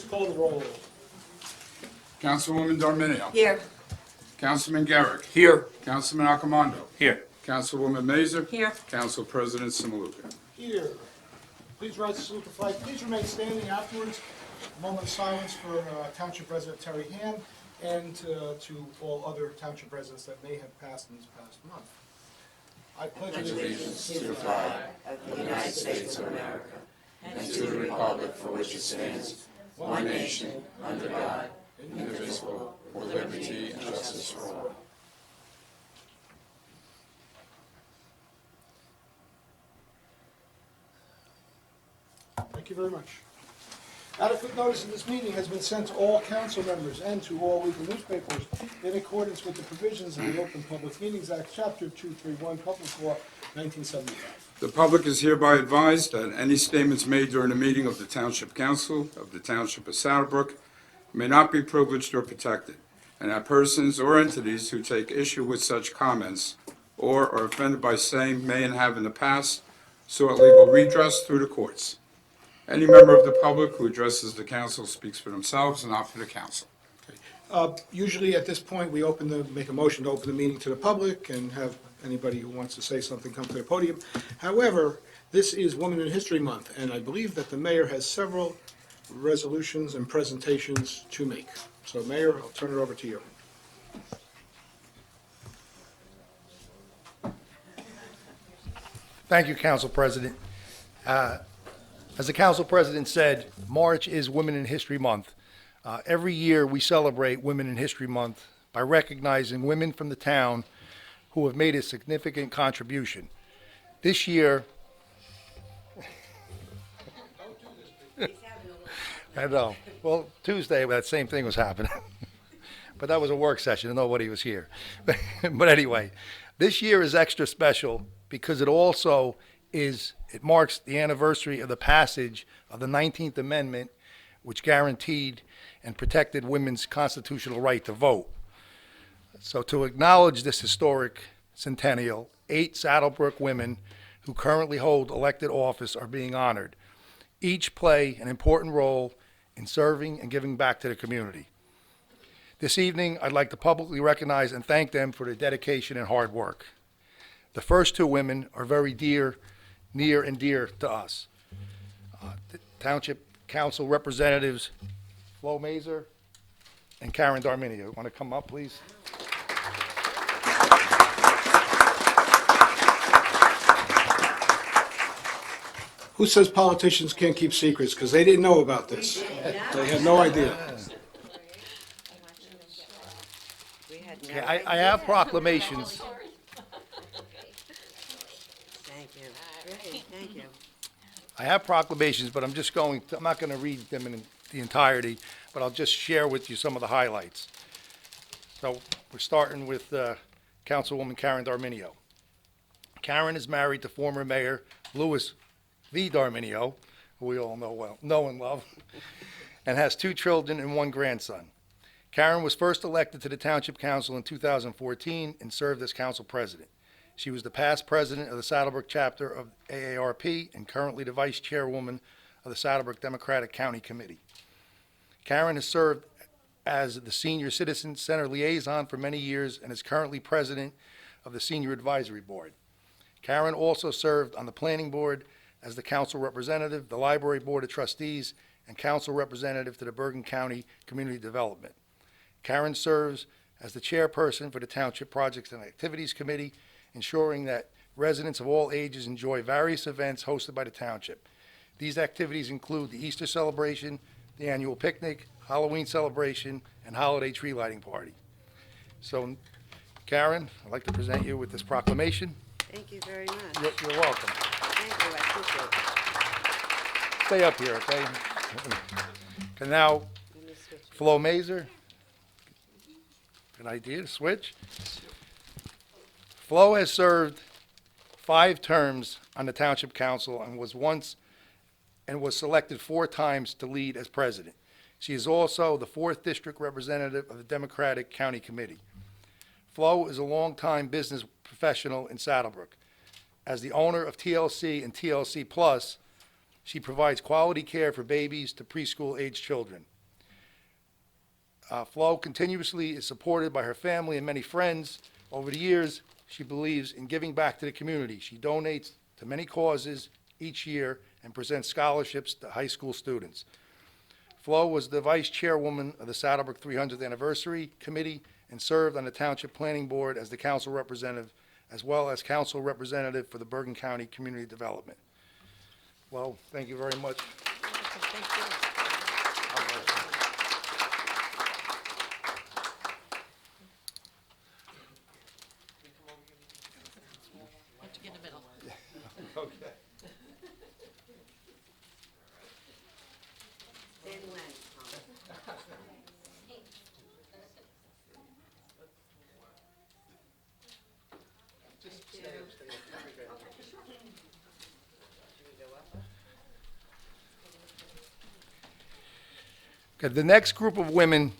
please call the roll. Councilwoman Darminio. Here. Councilman Garrick. Here. Councilman Accomando. Here. Councilwoman Mazer. Here. Council President Simaluka. Here. Please rise to salute the flag. Please remain standing afterwards. A moment of silence for Township President Terry Hand and to all other Township residents that may have passed in this past month. I pledge allegiance to the flag of the United States of America and to the republic for which it stands, one nation, under God, indivisible, with liberty and justice for all. Thank you very much. Adequate notice of this meeting has been sent to all council members and to all legal newspapers in accordance with the provisions of the Open Public Meetings Act, Chapter 231, Public Law, 1975. The public is hereby advised that any statements made during the meeting of the Township Council of the Township of Saddlebrook may not be privileged or protected, and that persons or entities who take issue with such comments or are offended by same may and have in the past sought legal redress through the courts. Any member of the public who addresses the council speaks for themselves and not for the council. Usually at this point, we make a motion to open the meeting to the public and have anybody who wants to say something come to the podium. However, this is Women in History Month, and I believe that the mayor has several resolutions and presentations to make. So, Mayor, I'll turn it over to you. Thank you, Council President. As the Council President said, March is Women in History Month. Every year we celebrate Women in History Month by recognizing women from the town who have made a significant contribution. This year, I know. Well, Tuesday, that same thing was happening. But that was a work session and nobody was here. But anyway, this year is extra special because it marks the anniversary of the passage of the 19th Amendment, which guaranteed and protected women's constitutional right to vote. So to acknowledge this historic centennial, 8 Saddlebrook women who currently hold elected office are being honored. Each play an important role in serving and giving back to the community. This evening, I'd like to publicly recognize and thank them for their dedication and hard work. The first 2 women are very near and dear to us. The Township Council Representatives Flo Mazer and Karen Darminio. Want to come up, please? Who says politicians can't keep secrets? Because they didn't know about this. They had no idea. I have proclamations. Thank you. Great, thank you. I have proclamations, but I'm not going to read them in the entirety, but I'll just share with you some of the highlights. So we're starting with Councilwoman Karen Darminio. Karen is married to former Mayor Louis V. Darminio, who we all know and love, and has 2 children and 1 grandson. Karen was first elected to the Township Council in 2014 and served as council president. She was the past president of the Saddlebrook chapter of AARP and currently the vice chairwoman of the Saddlebrook Democratic County Committee. Karen has served as the Senior Citizen Center liaison for many years and is currently president of the Senior Advisory Board. Karen also served on the Planning Board as the council representative, the Library Board of Trustees, and council representative to the Bergen County Community Development. Karen serves as the chairperson for the Township Projects and Activities Committee, ensuring that residents of all ages enjoy various events hosted by the Township. These activities include the Easter celebration, the annual picnic, Halloween celebration, and holiday tree lighting party. So, Karen, I'd like to present you with this proclamation. Thank you very much. You're welcome. Thank you, I appreciate it. Stay up here, okay? And now, Let me switch. Flo Mazer. Good idea to switch. Flo has served 5 terms on the Township Council and was selected 4 times to lead as president. She is also the 4th District Representative of the Democratic County Committee. Flo is a longtime business professional in Saddlebrook. As the owner of TLC and TLC Plus, she provides quality care for babies to preschool-aged children. Flo continuously is supported by her family and many friends. Over the years, she believes in giving back to the community. She donates to many causes each year and presents scholarships to high school students. Flo was the vice chairwoman of the Saddlebrook 300th Anniversary Committee and served on the Township Planning Board as the council representative, as well as council representative for the Bergen County Community Development. Flo, thank you very much. In the middle. Okay. Okay, the next group of women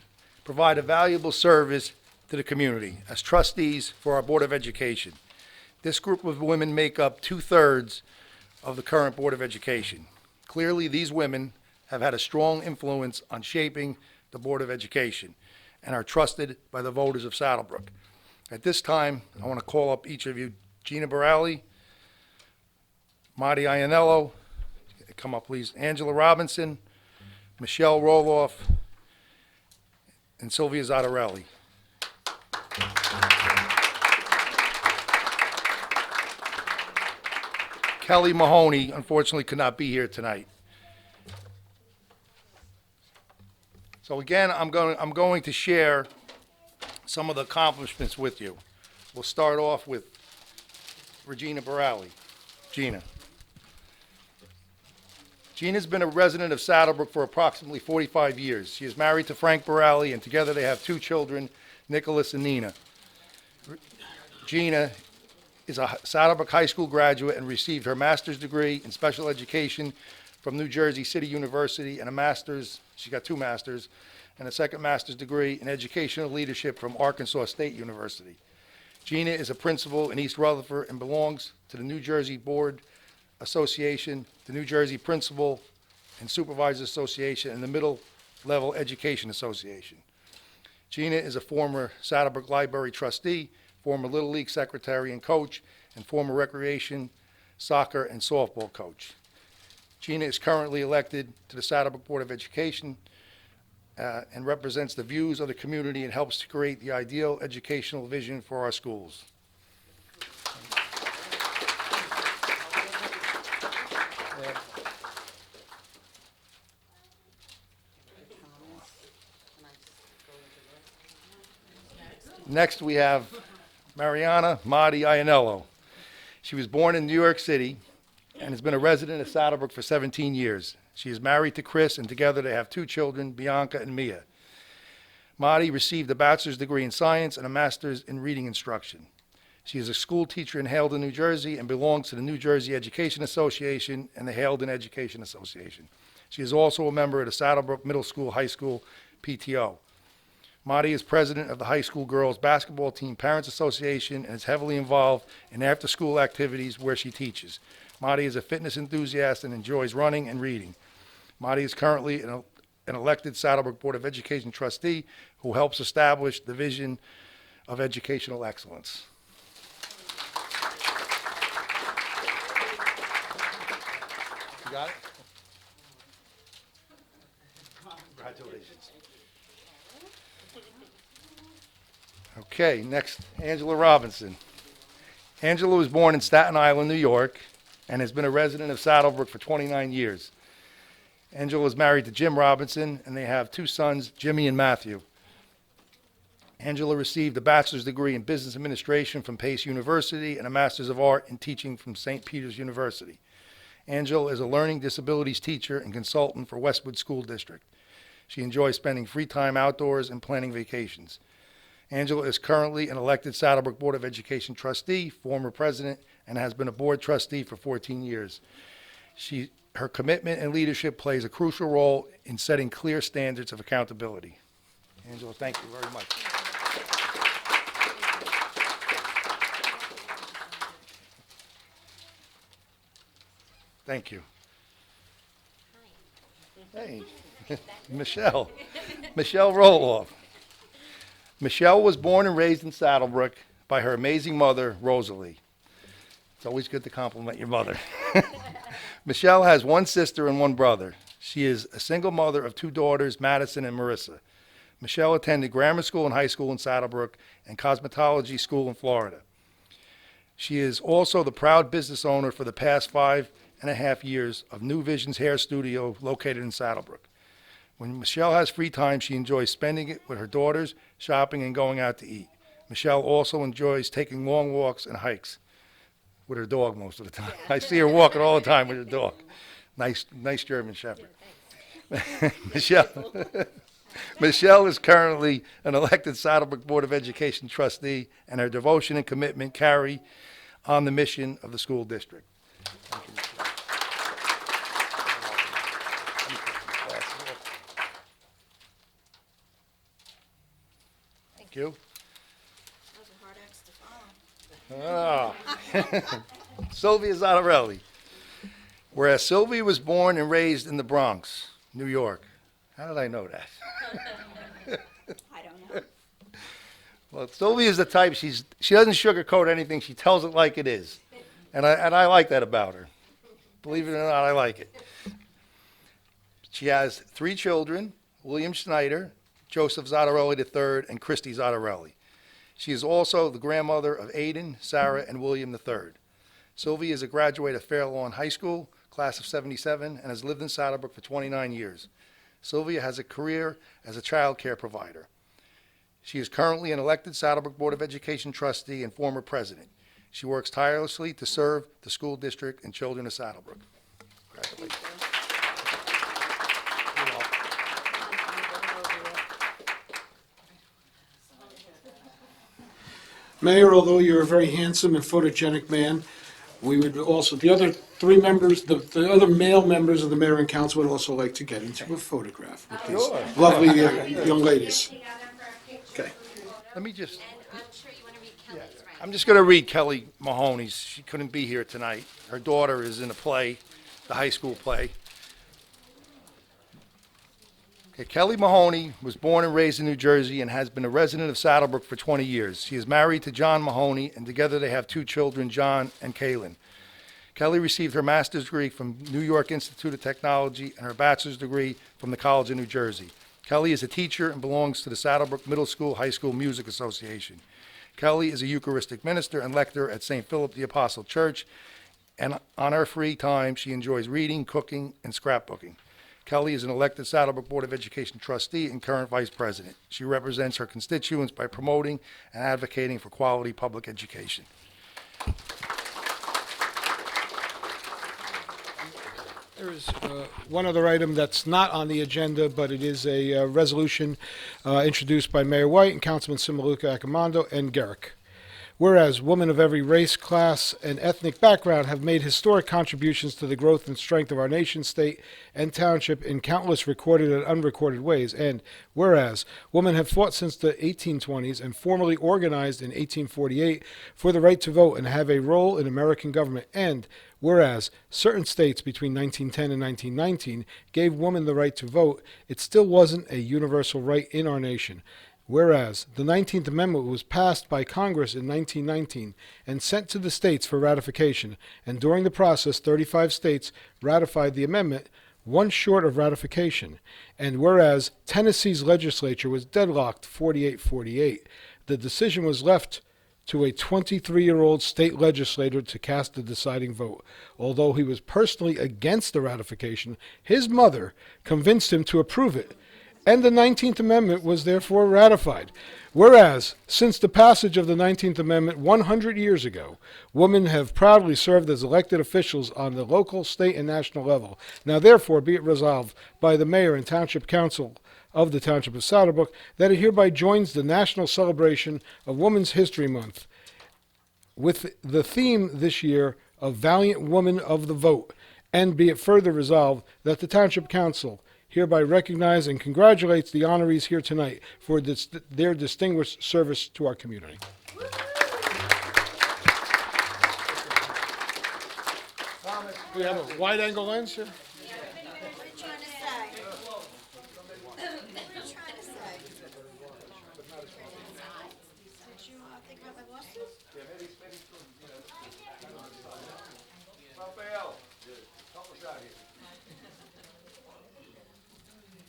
provide a valuable service to the community as trustees for our Board of Education. This group of women make up 2/3 of the current Board of Education. Clearly, these women have had a strong influence on shaping the Board of Education and are trusted by the voters of Saddlebrook. At this time, I want to call up each of you. Gina Borelli, Marty Ianello, come up please, Angela Robinson, Michelle Roloff, and Sylvia Zottarelli. Kelly Mahoney, unfortunately, could not be here tonight. So again, I'm going to share some of the accomplishments with you. We'll start off with Regina Borelli. Gina. Gina's been a resident of Saddlebrook for approximately 45 years. She is married to Frank Borelli, and together they have 2 children, Nicholas and Nina. Gina is a Saddlebrook High School graduate and received her master's degree in special education from New Jersey City University and a master's, she got 2 masters, and a second master's degree in educational leadership from Arkansas State University. Gina is a principal in East Rutherford and belongs to the New Jersey Board Association, the New Jersey Principal and Supervisors Association, and the Middle Level Education Association. Gina is a former Saddlebrook Library trustee, former Little League secretary and coach, and former recreation, soccer, and softball coach. Gina is currently elected to the Saddlebrook Board of Education and represents the views of the community and helps to create the ideal educational vision for our schools. Next, we have Mariana Marty Ianello. She was born in New York City and has been a resident of Saddlebrook for 17 years. She is married to Chris, and together they have 2 children, Bianca and Mia. Marty received a bachelor's degree in science and a master's in reading instruction. She is a school teacher in Haledon, New Jersey, and belongs to the New Jersey Education Association and the Haledon Education Association. She is also a member of the Saddlebrook Middle School, High School PTO. Marty is president of the high school girls basketball team Parents Association and is heavily involved in after-school activities where she teaches. Marty is a fitness enthusiast and enjoys running and reading. Marty is currently an elected Saddlebrook Board of Education trustee who helps establish the vision of educational excellence. You got it? Congratulations. Okay, next, Angela Robinson. Angela was born in Staten Island, New York, and has been a resident of Saddlebrook for 29 years. Angela is married to Jim Robinson, and they have 2 sons, Jimmy and Matthew. Angela received a bachelor's degree in business administration from Pace University and a master's of art in teaching from St. Peter's University. Angela is a learning disabilities teacher and consultant for Westwood School District. She enjoys spending free time outdoors and planning vacations. Angela is currently an elected Saddlebrook Board of Education trustee, former president, and has been a board trustee for 14 years. Her commitment and leadership plays a crucial role in setting clear standards of accountability. Angela, thank you very much. Thank you. Hey, Michelle Roloff. Michelle was born and raised in Saddlebrook by her amazing mother, Rosalie. It's always good to compliment your mother. Michelle has one sister and one brother. She is a single mother of 2 daughters, Madison and Marissa. Michelle attended grammar school and high school in Saddlebrook and cosmetology school in Florida. She is also the proud business owner for the past 5.5 years of New Visions Hair Studio located in Saddlebrook. When Michelle has free time, she enjoys spending it with her daughters, shopping, and going out to eat. Michelle also enjoys taking long walks and hikes with her dog most of the time. I see her walking all the time with her dog. Nice German Shepherd. Michelle is currently an elected Saddlebrook Board of Education trustee, and her devotion and commitment carry on the mission of the school district. Thank you, Michelle. Thank you. That was a hard act to follow. Sylvia Zottarelli. Whereas Sylvia was born and raised in the Bronx, New York. How did I know that? I don't know. Well, Sylvia is the type, she doesn't sugarcoat anything, she tells it like it is. And I like that about her. Believe it or not, I like it. She has 3 children, William Schneider, Joseph Zottarelli III, and Christy Zottarelli. She is also the grandmother of Aiden, Sarah, and William III. Sylvia is a graduate of Fair Lawn High School, class of '77, and has lived in Saddlebrook for 29 years. Sylvia has a career as a child care provider. She is currently an elected Saddlebrook Board of Education trustee and former president. She works tirelessly to serve the school district and children of Saddlebrook. Congratulations. Mayor, although you're a very handsome and photogenic man, we would also, the other 3 members, the other male members of the mayor and council would also like to get into a photograph with these lovely young ladies. Okay. Let me just, I'm sure you want to read Kelly's, right? I'm just going to read Kelly Mahoney's. She couldn't be here tonight. Her daughter is in a play, the high school play. Okay, Kelly Mahoney was born and raised in New Jersey and has been a resident of Saddlebrook for 20 years. She is married to John Mahoney, and together they have 2 children, John and Kaylin. Kelly received her master's degree from New York Institute of Technology and her bachelor's degree from the College of New Jersey. Kelly is a teacher and belongs to the Saddlebrook Middle School High School Music Association. Kelly is a Eucharistic minister and lector at St. Philip the Apostle Church, and on her free time, she enjoys reading, cooking, and scrapbooking. Kelly is an elected Saddlebrook Board of Education trustee and current vice president. She represents her constituents by promoting and advocating for quality public education. There is one other item that's not on the agenda, but it is a resolution introduced by Mayor White and Councilman Simaluka Akamondo and Garrick. Whereas women of every race, class, and ethnic background have made historic contributions to the growth and strength of our nation, state, and township in countless recorded and unrecorded ways. And whereas women have fought since the 1820s and formally organized in 1848 for the right to vote and have a role in American government. And whereas certain states between 1910 and 1919 gave women the right to vote, it still wasn't a universal right in our nation. Whereas the 19th Amendment was passed by Congress in 1919 and sent to the states for ratification, and during the process, 35 states ratified the amendment, 1 short of ratification. And whereas Tennessee's legislature was deadlocked 48-48, the decision was left to a 23-year-old state legislator to cast the deciding vote. Although he was personally against the ratification, his mother convinced him to approve it, and the 19th Amendment was therefore ratified. Whereas, since the passage of the 19th Amendment 100 years ago, women have proudly served as elected officials on the local, state, and national level. Now therefore be it resolved by the Mayor and Township Council of the Township of Saddlebrook that it hereby joins the national celebration of Women's History Month with the theme this year of Valiant Woman of the Vote, and be it further resolved that the Township Council hereby recognize and congratulates the honorees here tonight for their distinguished service to our community. Do we have a wide-angle lens here? What are you trying to say? What are you trying to say? Raphael, help us out here.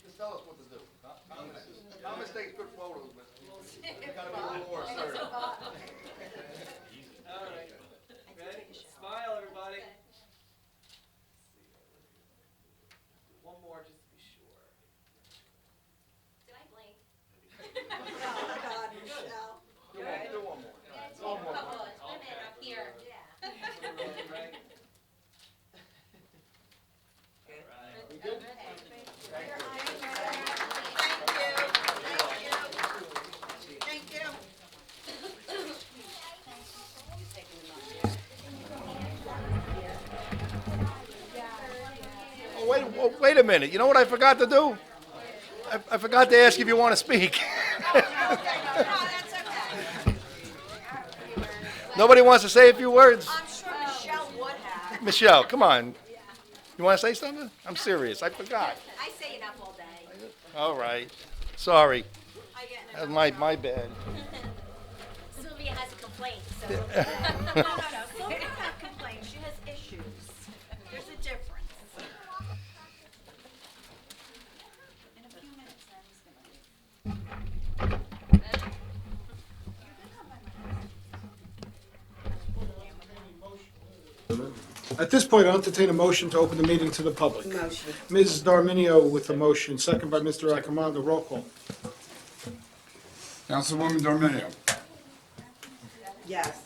Just tell us what to do. Thomas takes good photos, but you gotta be a little more assertive. All right. Ready? Smile, everybody. One more, just to be sure. Did I blink? Oh, God, Michelle. Do one more. One more. Women up here, yeah. Right? Thank you. Oh, wait a minute. You know what I forgot to do? I forgot to ask if you want to speak. No, that's okay. Nobody wants to say a few words? I'm sure Michelle would have. Michelle, come on. You want to say something? I'm serious. I forgot. I say enough all day. All right. Sorry. I get That's enough. my bad. Sylvia has a complaint, so. No. Sylvia not complain. She has issues. There's a difference. In a few minutes, then he's gonna leave. At this point, I'll entertain a motion to open the meeting to the public. Motion. Ms. Darminio with the motion, second by Mr. Accomando. Roll call. Councilwoman Dorminio. Yes.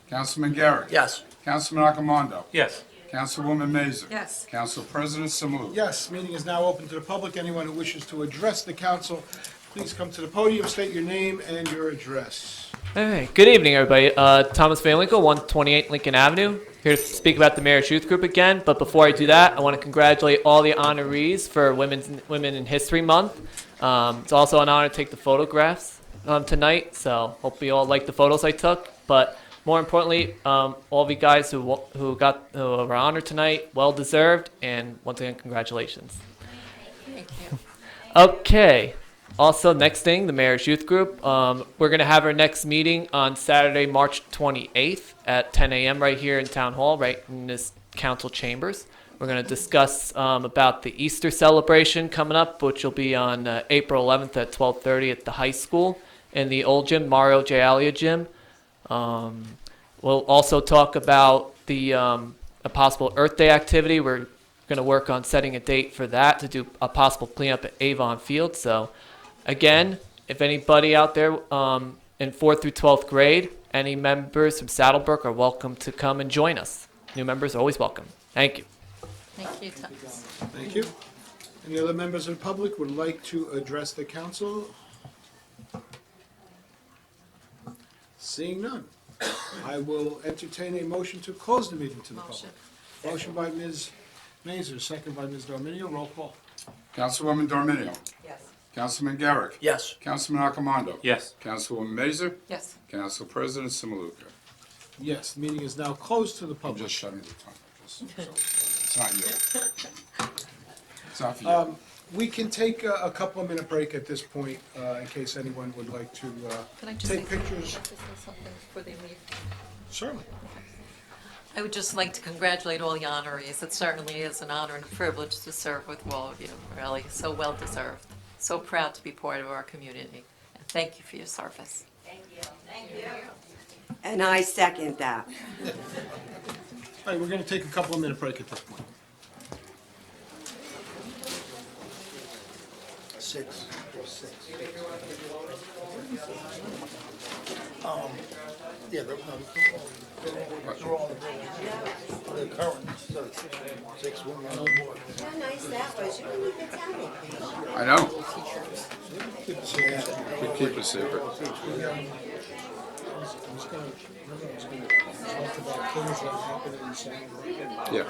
Councilman Garrett. Yes. Councilman Accomando. Yes. Councilwoman Mazer. Yes. Council President Simulu. Yes, meeting is now open to the public. Anyone who wishes to address the council, please come to the podium, state your name and your address. All right. Good evening, everybody. Thomas Van Winkle, 128 Lincoln Avenue. Here to speak about the Mayor's Youth Group again. But before I do that, I want to congratulate all the honorees for Women in History Month. It's also an honor to take the photographs tonight. So hope you all like the photos I took. But more importantly, all of you guys who were honored tonight, well deserved. And once again, congratulations. Thank you. Okay. Also, next thing, the Mayor's Youth Group. We're going to have our next meeting on Saturday, March 28th at 10 a.m. right here in Town Hall, right in this council chambers. We're going to discuss about the Easter celebration coming up, which will be on April 11th at 12:30 at the high school in the old gym, Mario J. Alia gym. We'll also talk about the a possible Earth Day activity. We're going to work on setting a date for that to do a possible cleanup at Avon Field. So, again, if anybody out there in 4th through 12th grade, any members from Saddlebrook are welcome to come and join us. New members are always welcome. Thank you. Thank you, Thomas. Thank you. Any other members of the public would like to address the council? Seeing none, I will entertain a motion to close the meeting to the public. Motion by Ms. Mazer, second by Ms. Darminio. Roll call. Councilwoman Dorminio. Yes. Councilman Garrett. Yes. Councilman Accomando. Yes. Councilwoman Mazer. Yes. Council President Simaluka. Yes, the meeting is now closed to the I'm public. just shutting the timer. It's not you. It's not for you. We can take a couple of minute break at this point, in case anyone would like to Can I just take say pictures. something before they leave? Certainly. I would just like to congratulate all the honorees. It certainly is an honor and a privilege to serve with all of you, really, so well deserved. So proud to be part of our community, and thank you for your service. And I second that. All right, we're going to take a couple of minute break at this point. Yeah, they're all the current, so 6 women on board. How nice that was. You didn't even tell me. I know. We keep a secret. I'm just going to talk about things that happen in Saturday. Yeah.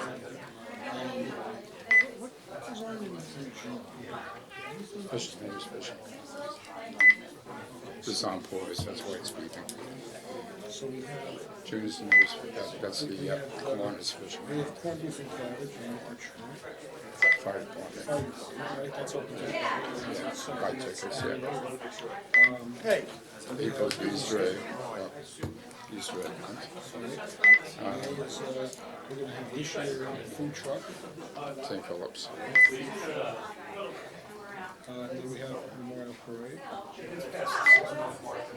Fish's name is Fish. This is on poise, that's why it's speaking. So we have, Junior's the name is, that's the Kiwanis fishing. we have corned beef and cabbage in March, right? Fire department. All right, that's open to the public. Right tickets, yeah. Hey. People, Easter egg. Easter egg. We're gonna have this year a food truck, St. Philip's. and then we have Memorial Parade.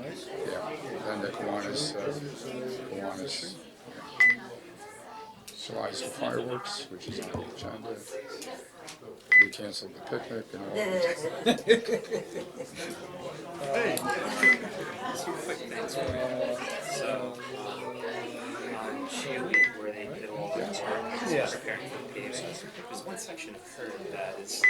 Nice. Yeah. Then the Kiwanis. July's the fireworks, which is on the agenda. We canceled the picnic and all that. Shield, where they did all the work preparing for the paving. There's one section of curb that is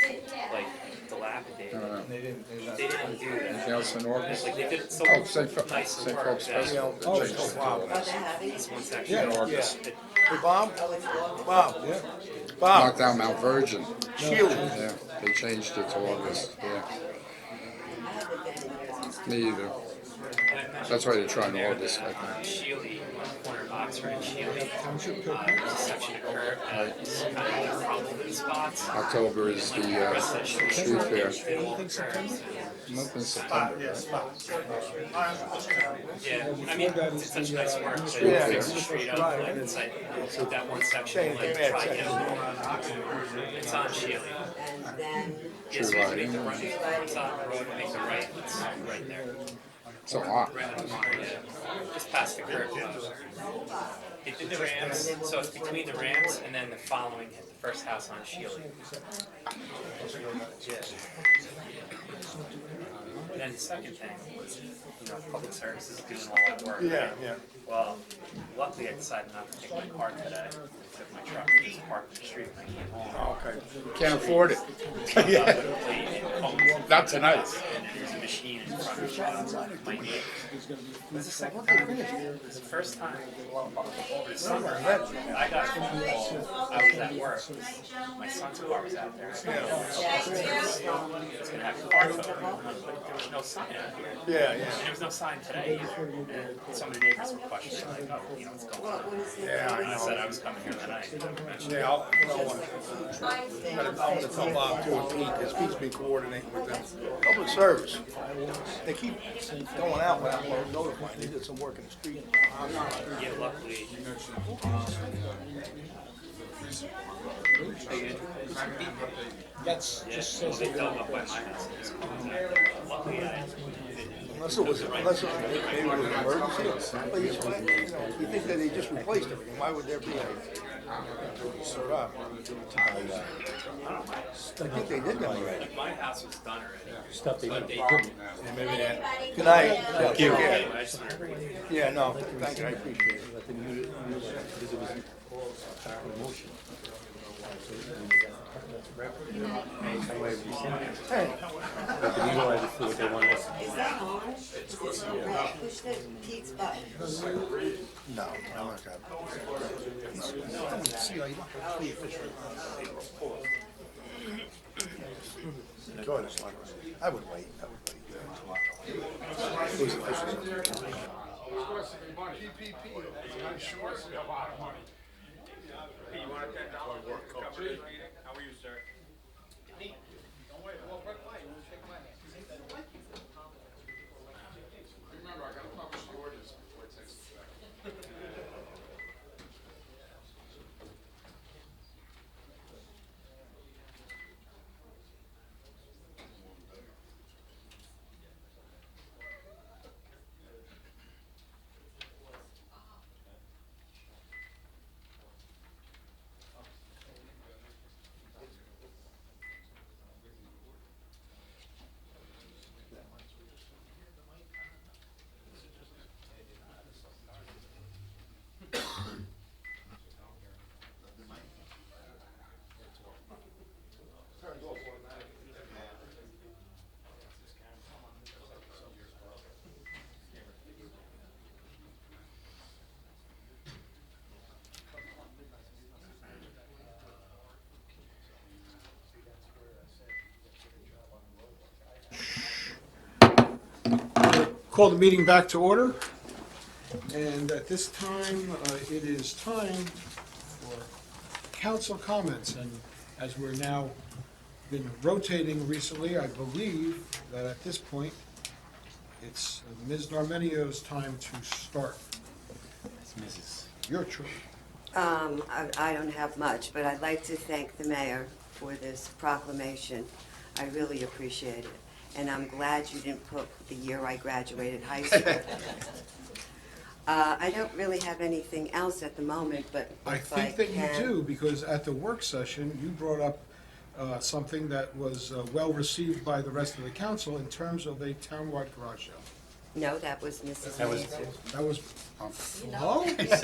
like dilapidated. They didn't do that. Anything else in August? Like they did it so Oh, St. nice and St. work Philip's that Festival. They changed it to August. this one section Yeah, of August. it- Hey, Bob? Bob? Bob? Not down Mount Virgin. Shield. Yeah, they changed it to August, yeah. Me either. That's why they're trying August, I think. Shealy, on the corner of Oxford and Shealy. There's a section of curb that is kind of problem spots. October is the street fair. Anything September? Nothing in September, right? Yeah, I mean, it's such nice work, but Yeah. fix the street up, like, it's like, that one section, like, try to get along. It's on Shealy. And then, Yes, True you have to lighting. make the right, it's on the road, make the right, it's right there. It's a lot. Right on the corner, yeah. Just past the curb. They did the Rams, so it's between the Rams and then the following, the first house on Shealy. Yeah. And then the second thing was, public services doing all that work, right? Yeah. Well, luckily I decided not to take my car today. I took my truck, just parked on the street when I came home. Okay. Can't afford it. Not tonight. And there's a machine in front of my neighbor. It's the second time. It's the first time. Over the summer, I got a phone call. I was at work. My son's car was out there. It's gonna have a car phone. But there was no sign out here. Yeah, And there was no sign today either. And some of the neighbors were questioning, like, oh, what's going on? Yeah, And I said I was coming here tonight. Yeah, I'm gonna tell Bob too, and Pete, because Pete's been coordinating with them. Public service, they keep going out without notifying, they did some work in the street. Yeah, luckily. That's just says They that dug up by my house. Luckily, Unless it was maybe it was an emergency, but you think that they just replaced everything, why would there be a? I think they did that already. my house was done already. Stuff they But they Maybe that. Good night. Thank you. I just wanted to bring it. Yeah, no, thank you, I appreciate it. Let them use it, because it was a motion. Hey, Let them utilize it for what they want. is that on? Push the Pete's button. no, I'm not gonna. See, you want to see officially. Enjoy this one. I would wait, Who's official? How are you, sir? Remember, I gotta publish the ordinance before it takes effect. Call the meeting back to order. And at this time, it is time for council comments. And as we're now been rotating recently, I believe that at this point, it's Ms. Darmenio's time to start. Mrs. Your choice. I don't have much, but I'd like to thank the mayor for this proclamation. I really appreciate it. And I'm glad you didn't put the year I graduated high school. I don't really have anything else at the moment, but I if I think that you can- do, because at the work session, you brought up something that was well received by the rest of the council in terms of a townwide garage sale. No, that was Mrs. That was- Mason. That was, oh, See, you're not paying You didn't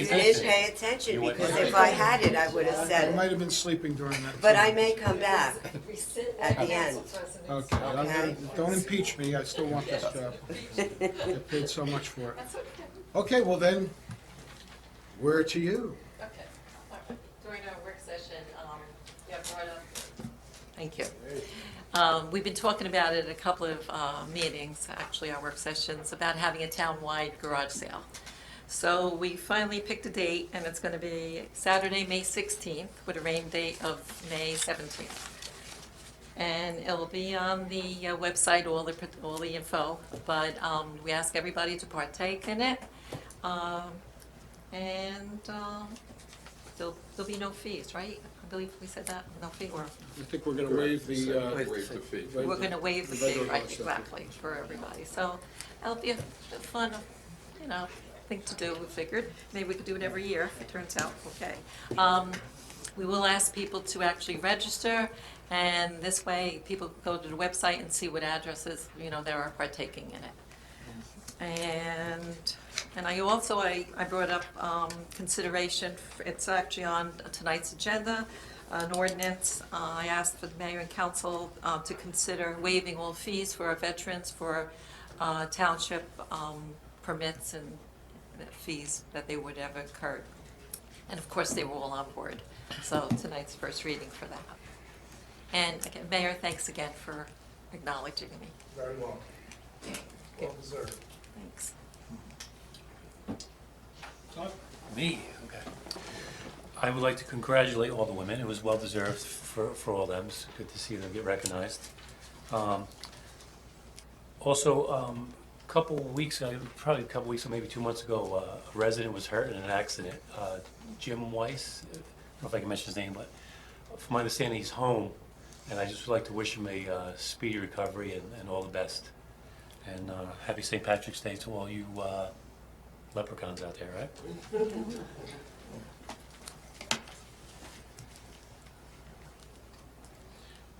attention. pay attention, You went- because if I had it, I would have I said might it. have been sleeping during that. But I time. may come back at the end. Okay, I'm gonna- Okay. don't impeach me, I still want this job. Get paid so much for it. Okay, well then, where to you? Okay, all right. During our work session, yeah, brought up. Thank you. We've been talking about it at a couple of meetings, actually, our work sessions, about having a town-wide garage sale. So we finally picked a date, and it's gonna be Saturday, May 16th, with a rain date of May 17th. And it'll be on the website, all the info, but we ask everybody to partake in it. And there'll be no fees, right? I believe we said that, no fee, or I think we're gonna waive the, Waive the fee. we're gonna waive the fee, regular right, garage sale. exactly, for everybody. So that'll be a fun, thing to do, we figured. Maybe we could do it every year, if it turns out okay. We will ask people to actually register, and this way, people can go to the website and see what addresses, they are partaking in it. And I also, I brought up consideration, it's actually on tonight's agenda, an ordinance. I asked for the mayor and council to consider waiving all fees for our veterans for township permits and fees that they would have incurred. And of course, they were all on board. So tonight's first reading for that. And again, Mayor, thanks again for acknowledging me. Very well. Well deserved. Thanks. Me, okay. I would like to congratulate all the women. It was well deserved for all of them. It's good to see them get recognized. Also, a couple weeks, probably a couple weeks or maybe 2 months ago, a resident was hurt in an accident. Jim Weiss, I don't know if I can mention his name, but from my understanding, he's home. And I just would like to wish him a speedy recovery and all the best. And happy St. Patrick's Day to all you leprechauns out there, right?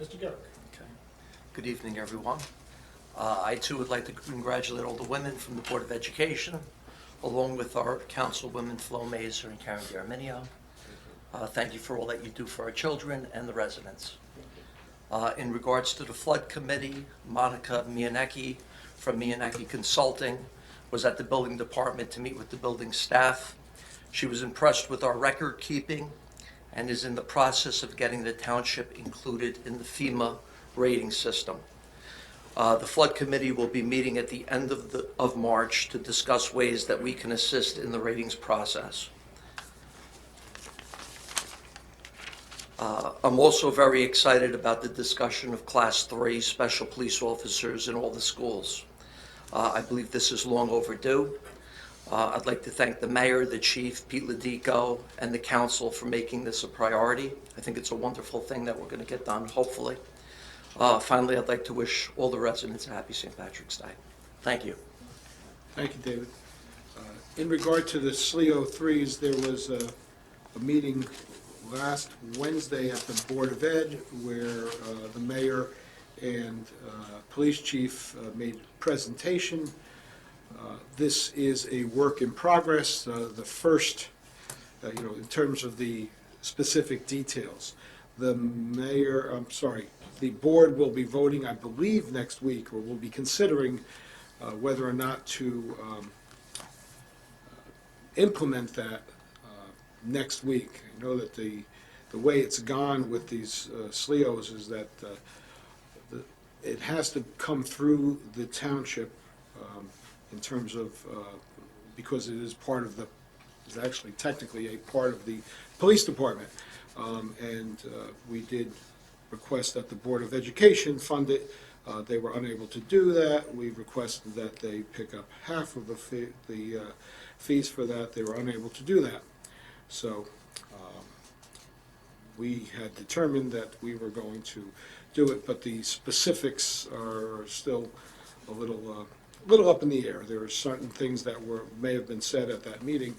Mr. Garrick. Okay. Good evening, everyone. I too would like to congratulate all the women from the Board of Education, along with our councilwomen Flo Mazer and Karen D'Arminio. Thank you for all that you do for our children and the residents. In regards to the Flood Committee, Monica Mianecki from Mianecki Consulting was at the building department to meet with the building staff. She was impressed with our record keeping and is in the process of getting the township included in the FEMA rating system. The Flood Committee will be meeting at the end of March to discuss ways that we can assist in the ratings process. I'm also very excited about the discussion of Class 3 special police officers in all the schools. I believe this is long overdue. I'd like to thank the mayor, the chief, Pete Ledico, and the council for making this a priority. I think it's a wonderful thing that we're going to get done, hopefully. Finally, I'd like to wish all the residents a happy St. Patrick's Day. Thank you. Thank you, David. In regard to the SLEO 3s, there was a meeting last Wednesday at the Board of Ed where the mayor and police chief made a presentation. This is a work in progress, the first, in terms of the specific details. The board will be voting, I believe, next week, or will be considering whether or not to implement that next week. I know that the way it's gone with these SLEOs is that it has to come through the township in terms of, because it is part of the is actually technically a part of the police department. And we did request that the Board of Education fund it. They were unable to do that. We requested that they pick up half of the fees for that. They were unable to do that. So we had determined that we were going to do it, but the specifics are still a little up in the air. There are certain things that may have been said at that meeting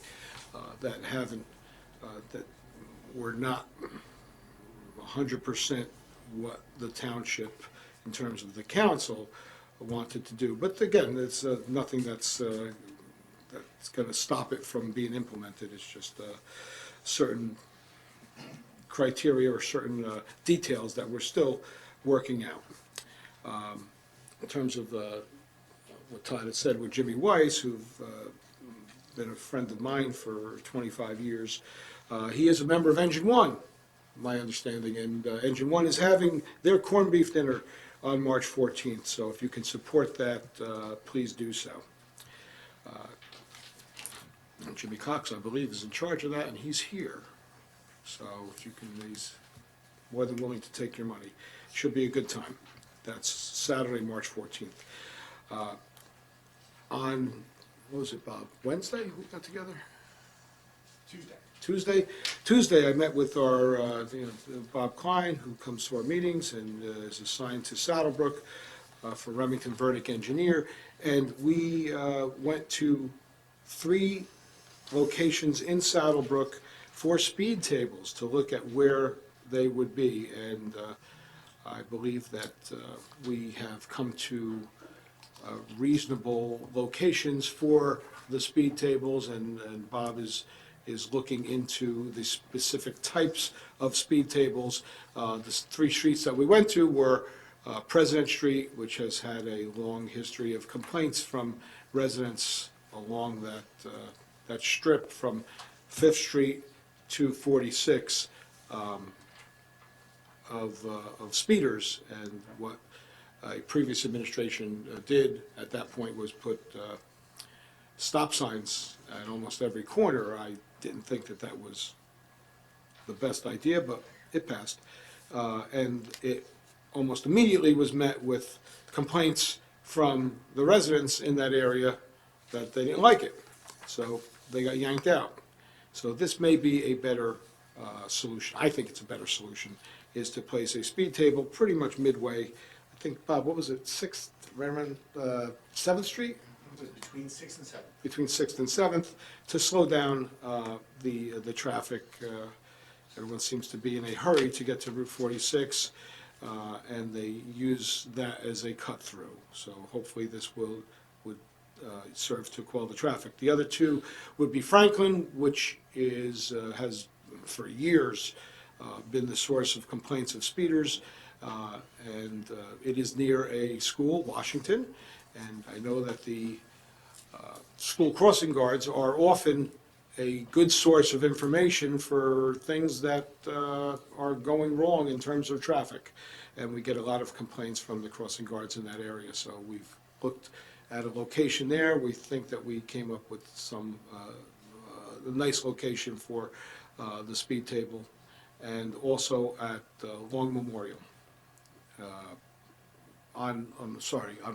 that were not 100% what the township, in terms of the council, wanted to do. But again, it's nothing that's going to stop it from being implemented. It's just certain criteria or certain details that we're still working out. In terms of what Todd had said with Jimmy Weiss, who's been a friend of mine for 25 years, he is a member of Engine One, my understanding, and Engine One is having their corned beef dinner on March 14th, so if you can support that, please do so. Jimmy Cox, I believe, is in charge of that, and he's here. So if you can, he's more than willing to take your money. Should be a good time. That's Saturday, March 14th. On, what was it, Bob, Wednesday we got together? Tuesday, I met with our, Bob Klein, who comes to our meetings and is assigned to Saddlebrook for Remington Verdict Engineer. And we went to 3 locations in Saddlebrook for speed tables to look at where they would be. And I believe that we have come to reasonable locations for the speed tables, and Bob is looking into the specific types of speed tables. The 3 streets that we went to were President Street, which has had a long history of complaints from residents along that strip from 5th Street to 46 of speeders. And what a previous administration did at that point was put stop signs at almost every corner. I didn't think that was the best idea, but it passed. And it almost immediately was met with complaints from the residents in that area that they didn't like it. So they got yanked out. So this may be a better solution. I think it's a better solution, is to place a speed table pretty much midway. I think, Bob, what was it, 6th, right around 7th Street? Between 6th and 7th. Between 6th and 7th, to slow down the traffic. Everyone seems to be in a hurry to get to Route 46, and they use that as a cut-through. So hopefully this would serve to quell the traffic. The other 2 would be Franklin, which has for years been the source of complaints of speeders, and it is near a school, Washington, and I know that the school crossing guards are often a good source of information for things that are going wrong in terms of traffic. And we get a lot of complaints from the crossing guards in that area. So we've looked at a location there. We think that we came up with some a nice location for the speed table. And also at Long Memorial. On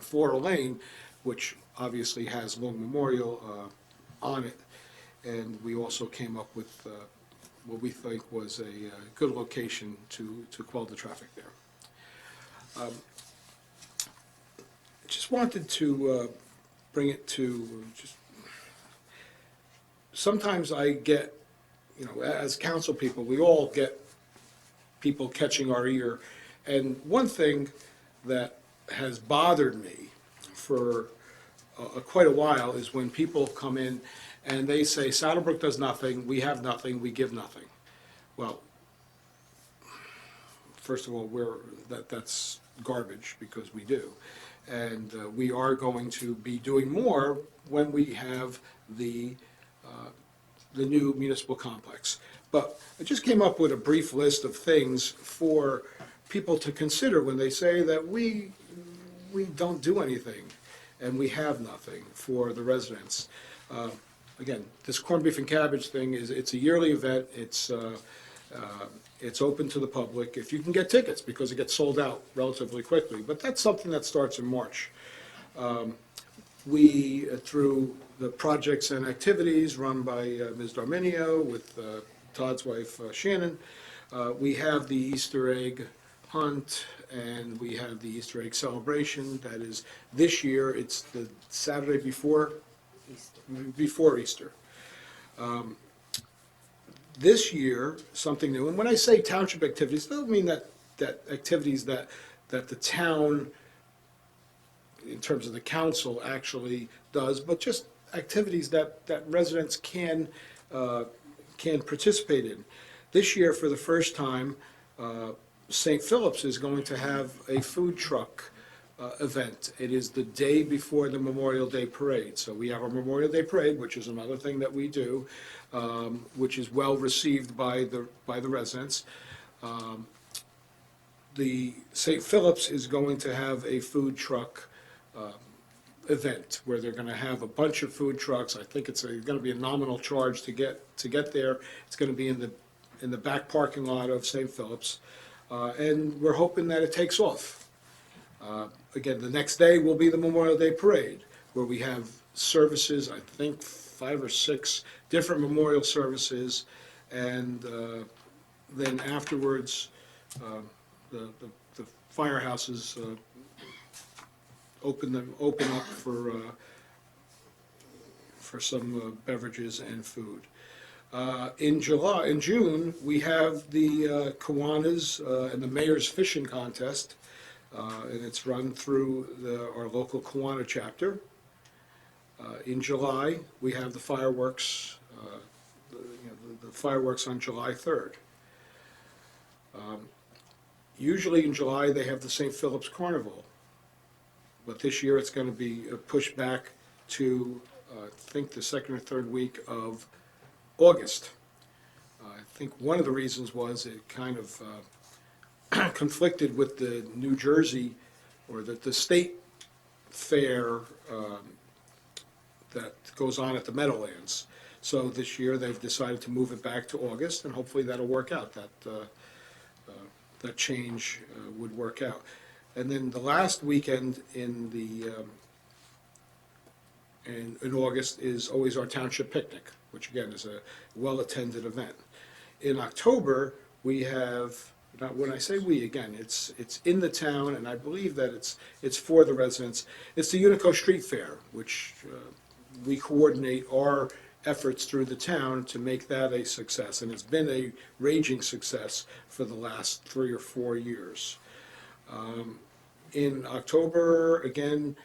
Flora Lane, which obviously has Long Memorial on it, and we also came up with what we think was a good location to quell the traffic there. Just wanted to bring it to sometimes I get, as council people, we all get people catching our ear, and one thing that has bothered me for quite a while is when people come in and they say, Saddlebrook does nothing, we have nothing, we give nothing. Well, first of all, that's garbage, because we do. And we are going to be doing more when we have the new municipal complex. But I just came up with a brief list of things for people to consider when they say that we don't do anything and we have nothing for the residents. I again, this corned beef and cabbage thing it's a yearly event. It's open to the public if you can get tickets, because it gets sold out relatively quickly. But that's something that starts in March. We, through the projects and activities run by Ms. Darminio with Todd's wife Shannon, we have the Easter egg hunt, and we have the Easter egg celebration. That is, this year, it's the Saturday before Easter. This year, something new, and when I say township activities, I don't mean that activities that the town, in terms of the council, actually does, but just activities that residents can participate in. This year, for the first time, St. Philip's is going to have a food truck event. It is the day before the Memorial Day Parade. So we have our Memorial Day Parade, which is another thing that we do, which is well received by the residents. The St. Philip's is going to have a food truck event where they're going to have a bunch of food trucks. I think it's going to be a nominal charge to get there. It's going to be in the back parking lot of St. Philip's, and we're hoping that it takes off. Again, the next day will be the Memorial Day Parade, where we have services, I think 5 or 6 different memorial services, and then afterwards, the firehouses open up for some beverages and food. In June, we have the Kiwanis and the Mayor's Fishing Contest, and it's run through our local Kiwana chapter. In July, we have the fireworks, the fireworks on July 3rd. Usually in July, they have the St. Philip's Carnival, but this year it's going to be pushed back to, I think, the second or third week of August. I think one of the reasons was it kind of conflicted with the New Jersey, or the state fair that goes on at the Meadowlands. So this year they've decided to move it back to August, and hopefully that'll work out. That change would work out. And then the last weekend in August is always our township picnic, which again is a well-attended event. In October, we have, when I say we, again, it's in the town, and I believe that it's for the residents. It's the Unico Street Fair, which we coordinate our efforts through the town to make that a success, and it's been a raging success for the last 3 or 4 years. In October, again,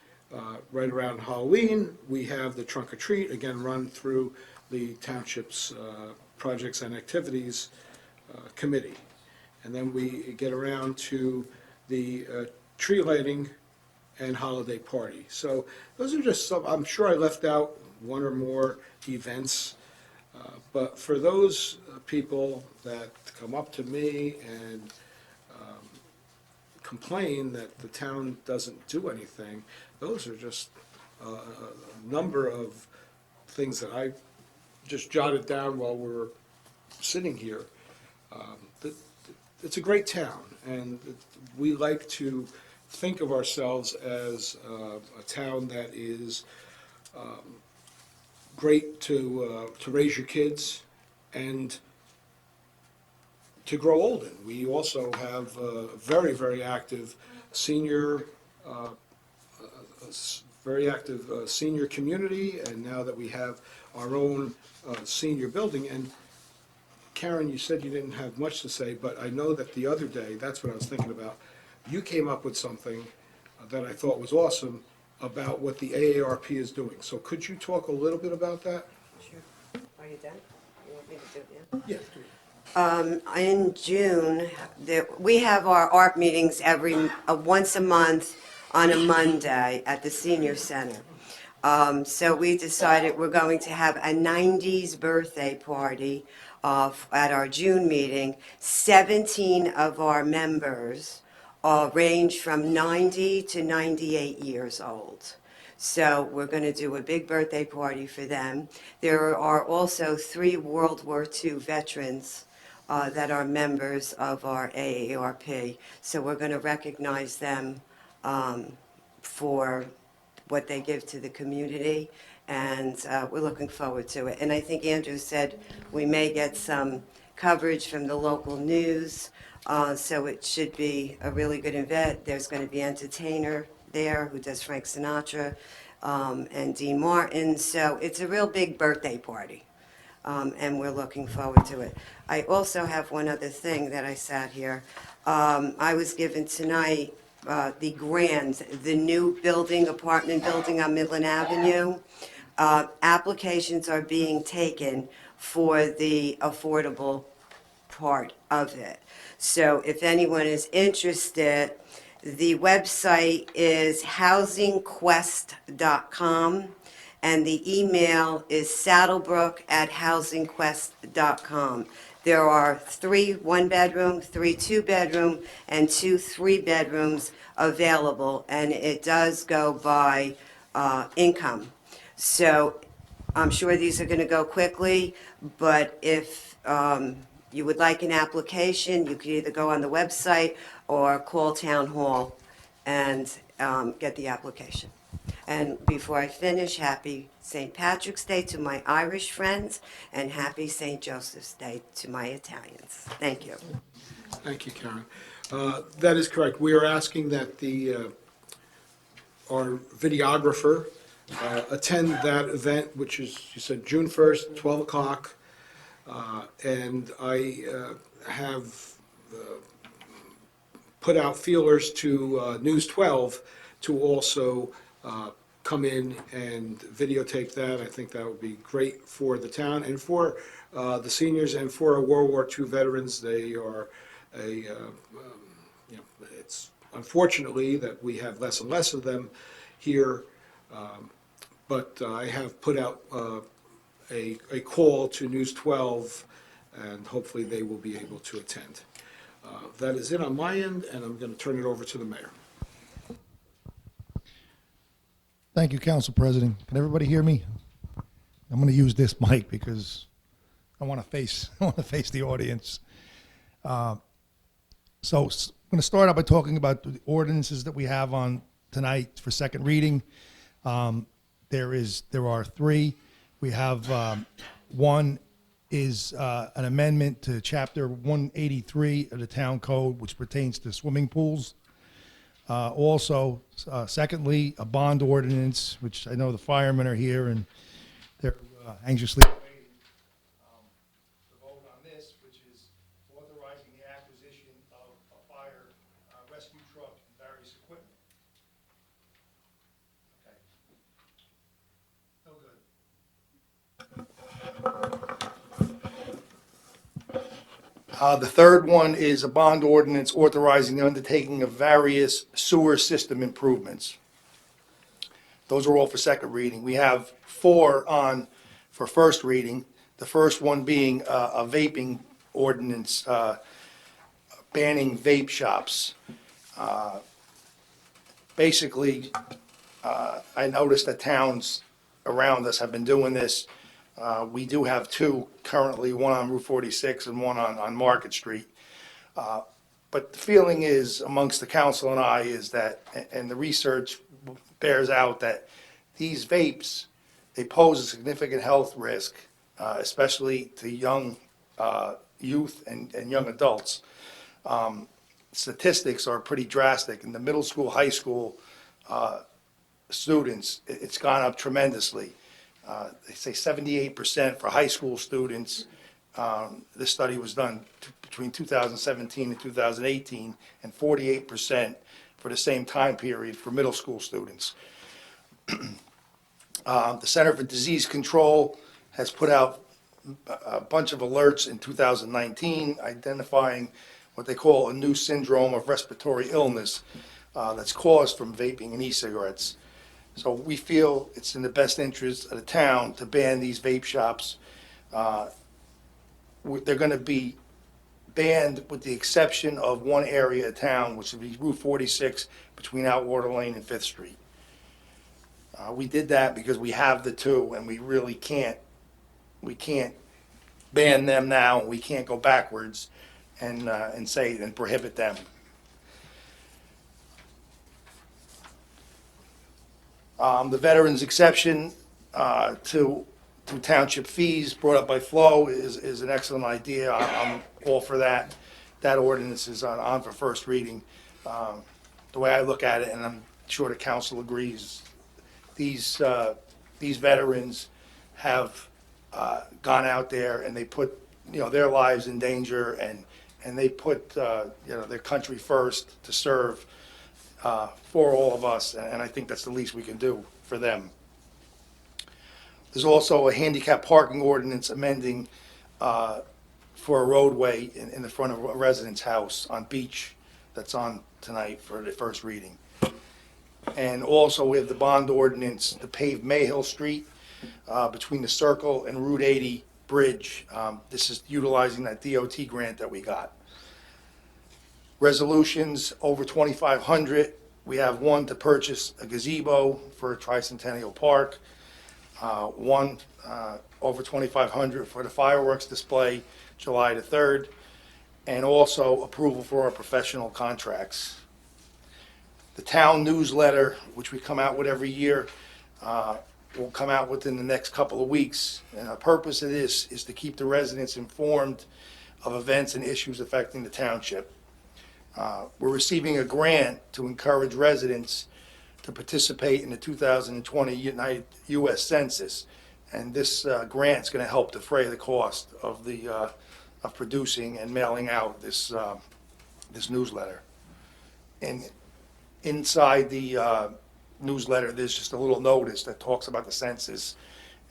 right around Halloween, we have the Trunk or Treat, again run through the township's projects and activities committee. And then we get around to the tree lighting and holiday party. So those are just some, I'm sure I left out one or more events, but for those people that come up to me and complain that the town doesn't do anything, those are just a number of things that I just jotted down while we were sitting here. It's a great town, and we like to think of ourselves as a town that is great to raise your kids and to grow old in. We also have a very, very active senior, senior community, and now that we have our own senior building. And Karen, you said you didn't have much to say, but I know that the other day, that's what I was thinking about, you came up with something that I thought was awesome about what the AARP is doing. So could you talk a little bit about that? Sure. Are you done? You want me to do it now? Yeah. In June, we have our ARP meetings once a month on a Monday at the Senior Center. So we decided we're going to have a 90s birthday party at our June meeting. 17 of our members range from 90 to 98 years old. So we're going to do a big birthday party for them. There are also 3 World War II veterans that are members of our AARP. So we're going to recognize them for what they give to the community, and we're looking forward to it. And I think Andrew said we may get some coverage from the local news, so it should be a really good event. There's going to be an entertainer there who does Frank Sinatra and Dean Martin, so it's a real big birthday party. And we're looking forward to it. I also have one other thing that I sat here. I was given tonight the new apartment building on Midland Avenue. Applications are being taken for the affordable part of it. So if anyone is interested, the website is housingquest.com. And the email is saddlebrook@housingquest.com. There are 3 one-bedroom, 3 two-bedroom, and 2 three-bedrooms available, and it does go by income. So I'm sure these are going to go quickly, but if you would like an application, you could either go on the website or call Town Hall and get the application. And before I finish, happy St. Patrick's Day to my Irish friends, and happy St. Joseph's Day to my Italians. Thank you. Thank you, Karen. That is correct. We are asking that our videographer attend that event, which is, you said, June 1st, 12 o'clock. And I have put out feelers to News 12 to also come in and videotape that. I think that would be great for the town and for the seniors and for our World War II veterans. They are it's unfortunately that we have less and less of them here, but I have put out a call to News 12, and hopefully they will be able to attend. That is it on my end, and I'm going to turn it over to the mayor. Thank you, Council President. Can everybody hear me? I'm going to use this mic because I want to face the audience. So I'm going to start out by talking about the ordinances that we have on tonight for second reading. There are 3. We have one is an amendment to Chapter 183 of the Town Code, which pertains to swimming pools. Also, secondly, a bond ordinance, which I know the firemen are here and they're anxiously waiting to vote on this, which is authorizing the acquisition of a fire rescue truck and various equipment. Okay. No good. The third one is a bond ordinance authorizing the undertaking of various sewer system improvements. Those are all for second reading. We have 4 on for first reading. The first one being a vaping ordinance banning vape shops. Basically, I noticed that towns around us have been doing this. We do have 2 currently, one on Route 46 and one on Market Street. But the feeling is amongst the council and I is that, and the research bears out that these vapes, they pose a significant health risk, especially to young youth and young adults. Statistics are pretty drastic. In the middle school, high school students, it's gone up tremendously. They say 78% for high school students. This study was done between 2017 and 2018, and 48% for the same time period for middle school students. The Center for Disease Control has put out a bunch of alerts in 2019 identifying what they call a new syndrome of respiratory illness that's caused from vaping and e-cigarettes. So we feel it's in the best interest of the town to ban these vape shops. They're going to be banned with the exception of one area of town, which would be Route 46 between Outwater Lane and 5th Street. We did that because we have the two, and we really can't, we can't ban them now. We can't go backwards and say, and prohibit them. The veterans exception to township fees brought up by Flo is an excellent idea. I'm all for that. That ordinance is on for first reading. The way I look at it, and I'm sure the council agrees, these veterans have gone out there and they put, their lives in danger, and they put, their country first to serve for all of us, and I think that's the least we can do for them. There's also a handicap parking ordinance amending for a roadway in the front of a resident's house on Beach that's on tonight for the first reading. And also we have the bond ordinance to pave Mayhill Street between the Circle and Route 80 Bridge. This is utilizing that DOT grant that we got. Resolutions over 2,500. We have one to purchase a gazebo for Tricentennial Park. One over 2,500 for the fireworks display, July the 3rd. And also approval for our professional contracts. The town newsletter, which we come out with every year, will come out within the next couple of weeks. And the purpose of this is to keep the residents informed of events and issues affecting the township. We're receiving a grant to encourage residents to participate in the 2020 United U.S. Census. And this grant is going to help defray the cost of of producing and mailing out this newsletter. And inside the newsletter, there's just a little notice that talks about the census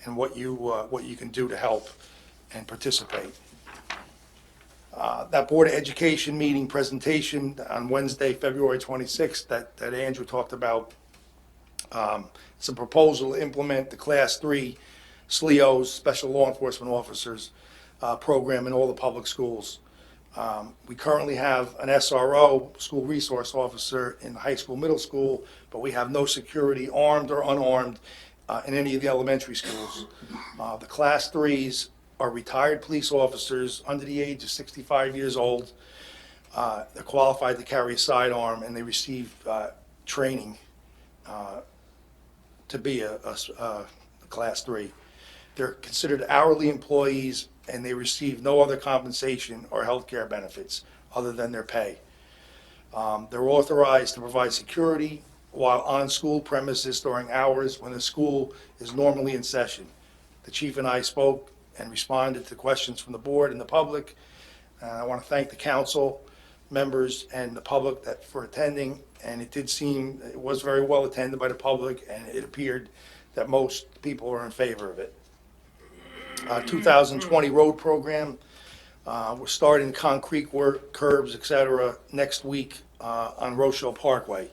and what you can do to help and participate. That Board of Education meeting presentation on Wednesday, February 26th, that Andrew talked about, it's a proposal to implement the Class 3 SLEOs, Special Law Enforcement Officers, program in all the public schools. We currently have an SRO, School Resource Officer, in the high school, middle school, but we have no security, armed or unarmed, in any of the elementary schools. The Class 3s are retired police officers under the age of 65 years old. They're qualified to carry a sidearm, and they receive training to be a Class 3. They're considered hourly employees, and they receive no other compensation or health care benefits other than their pay. They're authorized to provide security while on school premises during hours when the school is normally in session. The chief and I spoke and responded to questions from the board and the public. I want to thank the council members and the public for attending, and it was very well attended by the public, and it appeared that most people are in favor of it. 2020 road program, we're starting concrete work, curbs, etc. next week on Rochelle Parkway.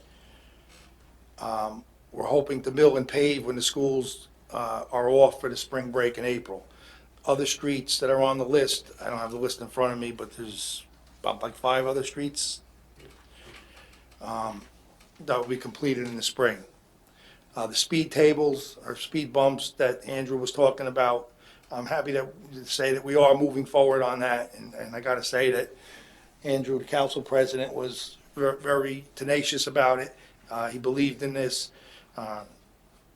We're hoping to mill and pave when the schools are off for the spring break in April. Other streets that are on the list, I don't have the list in front of me, but there's about like 5 other streets that will be completed in the spring. The speed tables or speed bumps that Andrew was talking about, I'm happy to say that we are moving forward on that, and I got to say that Andrew, the council president, was very tenacious about it. He believed in this.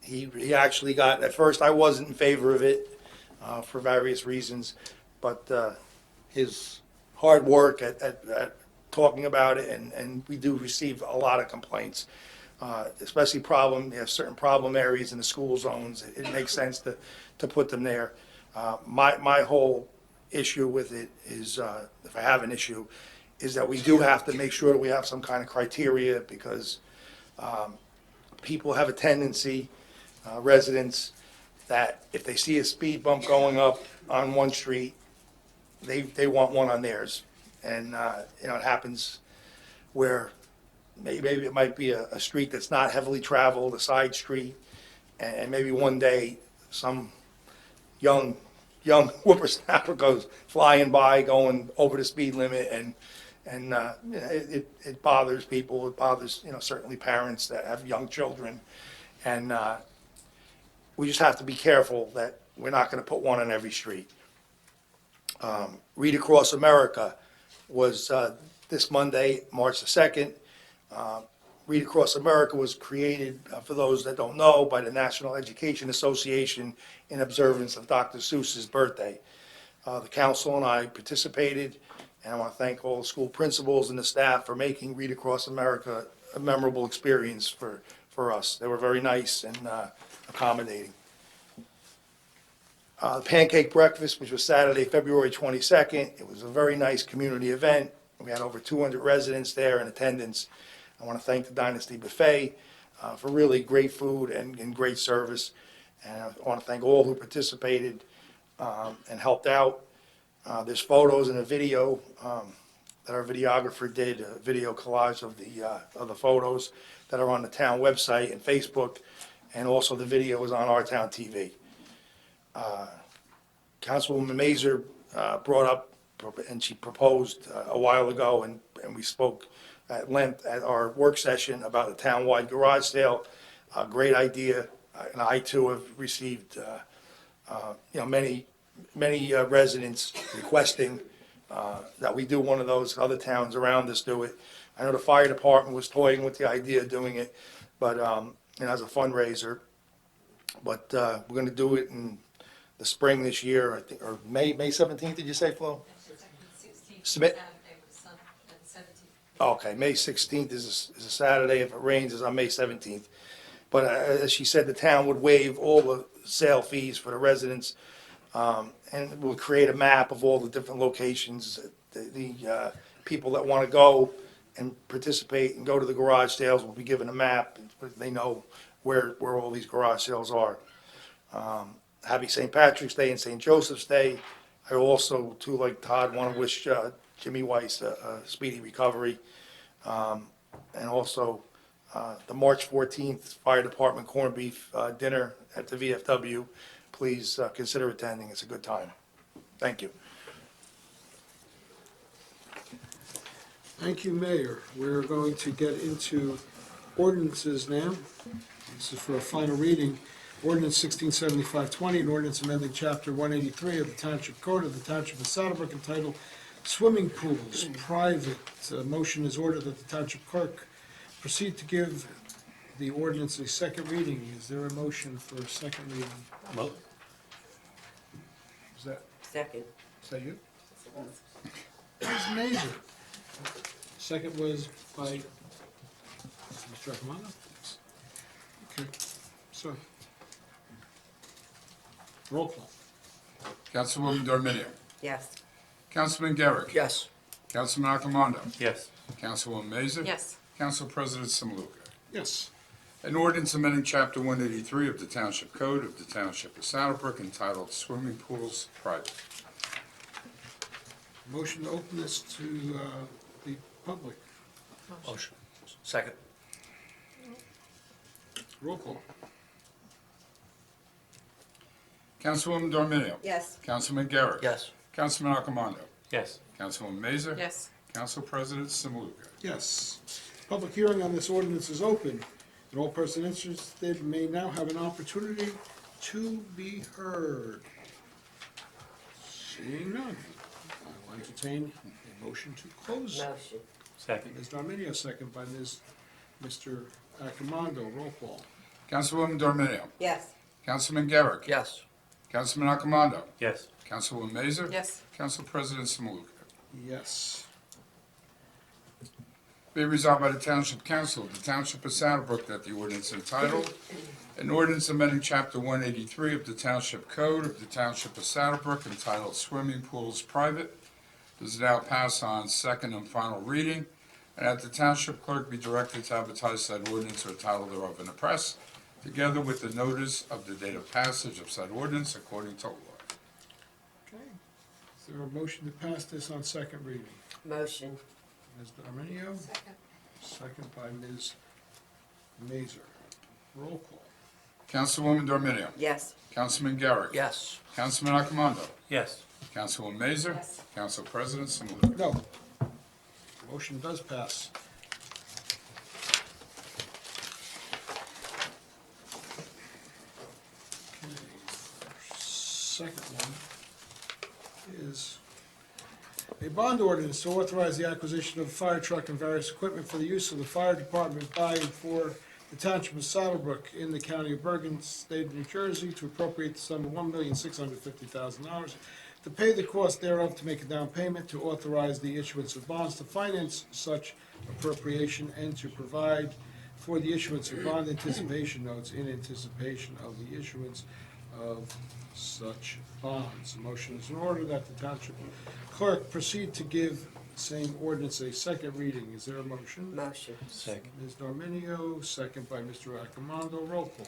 He actually got, at first I wasn't in favor of it for various reasons, but his hard work at talking about it, and we do receive a lot of complaints, especially certain problem areas in the school zones. It makes sense to put them there. My whole issue with it is, if I have an issue, is that we do have to make sure that we have some kind of criteria, because people have a tendency, residents, that if they see a speed bump going up on one street, they want one on theirs. And it happens where maybe it might be a street that's not heavily traveled, a side street, and maybe one day some young whippersnapper goes flying by, going over the speed limit, and it bothers people. It bothers certainly parents that have young children, and we just have to be careful that we're not going to put one on every street. Read Across America was this Monday, March the 2nd. Read Across America was created, for those that don't know, by the National Education Association in observance of Dr. Seuss's birthday. The council and I participated, and I want to thank all the school principals and the staff for making Read Across America a memorable experience for us. They were very nice and accommodating. The Pancake Breakfast, which was Saturday, February 22nd, it was a very nice community event. We had over 200 residents there in attendance. I want to thank the Dynasty Buffet for really great food and great service. And I want to thank all who participated and helped out. There's photos and a video that our videographer did, a video collage of the photos that are on the town website and Facebook, and also the video is on our town TV. Councilwoman Mazur brought up, and she proposed a while ago, and we spoke at length at our work session about a town-wide garage sale. Great idea, and I too have received, many residents requesting that we do one of those. Other towns around us do it. I know the fire department was toying with the idea of doing it, but as a fundraiser. But we're going to do it in the spring this year, I think, or May 17th. Did you say, Flo? Submit. Okay, May 16th is a Saturday. If it rains, it's on May 17th. But as she said, the town would waive all the sale fees for the residents, and we'll create a map of all the different locations. The people that want to go and participate and go to the garage sales will be given a map. They know where all these garage sales are. Happy St. Patrick's Day and St. Joseph's Day. I also, too, like Todd, want to wish Jimmy Weiss a speedy recovery. And also the March 14th Fire Department corned beef dinner at the VFW. Please consider attending. It's a good time. Thank you. Thank you, Mayor. We're going to get into ordinances now. This is for a final reading. Ordinance 1675-20, an ordinance amending Chapter 183 of the Township Code of the Township of Saddlebrook entitled Swimming Pools, Private. Motion is ordered that the Township Clerk proceed to give the ordinance a second reading. Is there a motion for a second reading? Is that, Second. is that you? Ms. Mazur. Second was by Mr. Accomando? Okay, so, roll call. Councilwoman Dorminio. Yes. Councilman Garrick. Yes. Councilman Accomando. Yes. Councilwoman Mazur. Yes. Council President Samaluka. Yes. An ordinance amending Chapter 183 of the Township Code of the Township of Saddlebrook entitled Swimming Pools Private. Motion to open this to the public. Motion. Second. Roll call. Councilwoman Dorminio. Yes. Councilman Garrick. Yes. Councilman Accomando. Yes. Councilwoman Mazur. Yes. Council President Samaluka. Yes. Public hearing on this ordinance is open, and all persons interested may now have an opportunity to be heard. Seeing none, I will entertain a motion to close. Motion. Second. Ms. Dominio, second by Mr. Accomando. Roll call. Councilwoman Dorminio. Yes. Councilman Garrick. Yes. Councilman Accomando. Yes. Councilwoman Mazur. Yes. Council President Samaluka. Yes. Be resolved by the Township Council of the Township of Saddlebrook that the ordinance entitled, an ordinance amending Chapter 183 of the Township Code of the Township of Saddlebrook entitled Swimming Pools Private, does now pass on second and final reading, and that the Township Clerk be directed to advertise said ordinance or title thereof in the press, together with the notice of the date of passage of said ordinance according to law. Okay. Is there a motion to pass this on second reading? Motion. Ms. Dominio? Second. Second by Ms. Mazur. Roll call. Councilwoman Dorminio. Yes. Councilman Garrick. Yes. Councilman Accomando. Yes. Councilwoman Mazur. Yes. Council President Samaluka. No. Motion does pass. second one is a bond ordinance to authorize the acquisition of a fire truck and various equipment for the use of the fire department by and for the Township of Saddlebrook in the County of Bergen, State of New Jersey, to appropriate the sum of $1,650,000, to pay the cost thereof, to make a down payment, to authorize the issuance of bonds to finance such appropriation, and to provide for the issuance of bond anticipation notes in anticipation of the issuance of such bonds. The motion is in order that the Township Clerk proceed to give same ordinance a second reading. Is there a motion? Motion. Second. Ms. Darminio, second by Mr. Accomando. Roll call.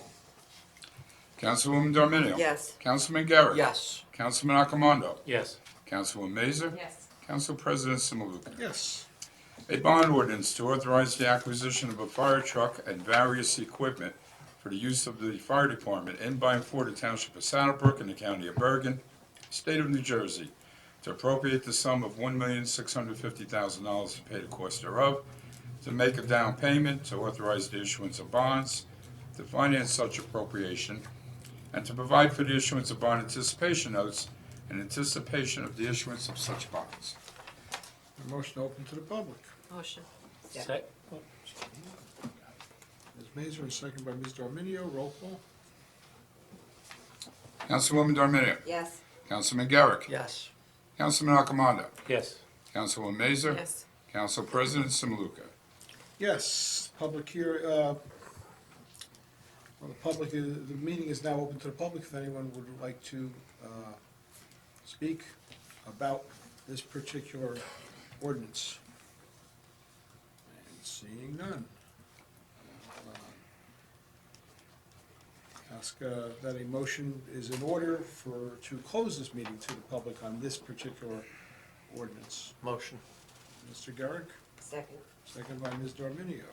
Councilwoman Darminio. Yes. Councilman Garrett. Yes. Councilman Accomando. Yes. Councilwoman Mazer. Yes. Council President Samaluka. Yes. A bond ordinance to authorize the acquisition of a fire truck and various equipment for the use of the fire department in by and for the Township of Saddlebrook in the County of Bergen, State of New Jersey, to appropriate the sum of $1,650,000 to pay the cost thereof, to make a down payment, to authorize the issuance of bonds, to finance such appropriation, and to provide for the issuance of bond anticipation notes in anticipation of the issuance of such bonds. A motion open to the public. Motion. Second. Ms. Mazer, and second by Ms. Darminio. Roll call. Councilwoman Darminio. Yes. Councilman Garrett. Yes. Councilman Accomando. Yes. Councilwoman Mazer. Yes. Council President Samaluka. Yes, public here, well, the public, the meeting is now open to the public. If anyone would like to speak about this particular ordinance. And seeing none. Ask that a motion is in order to close this meeting to the public on this particular ordinance. Motion. Mr. Garrick, Second. second by Ms. Darminio.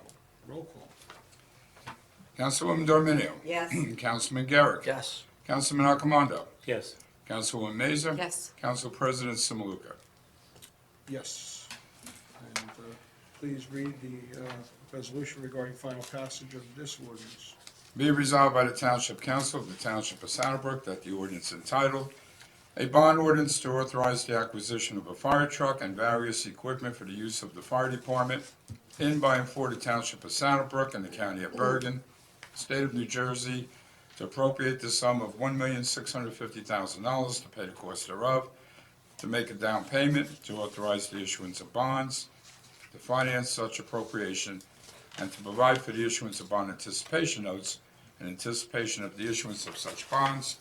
Roll call. Councilwoman Darminio. Yes. Councilman Garrett. Yes. Councilman Accomando. Yes. Councilwoman Mazer. Yes. Council President Samaluka. Yes. And please read the resolution regarding final passage of this ordinance. Be it resolved by the Township Council of the Township of Saddlebrook that the ordinance entitled, "A Bond Ordinance to Authorize the Acquisition of a Fire Truck and Various Equipment for the Use of the Fire Department in by and for the Township of Saddlebrook and the County of Bergen, State of New Jersey, to appropriate the sum of $1,650,000 to pay the cost thereof, to make a down payment, to authorize the issuance of bonds, to finance such appropriation, and to provide for the issuance of bond anticipation notes in anticipation of the issuance of such bonds,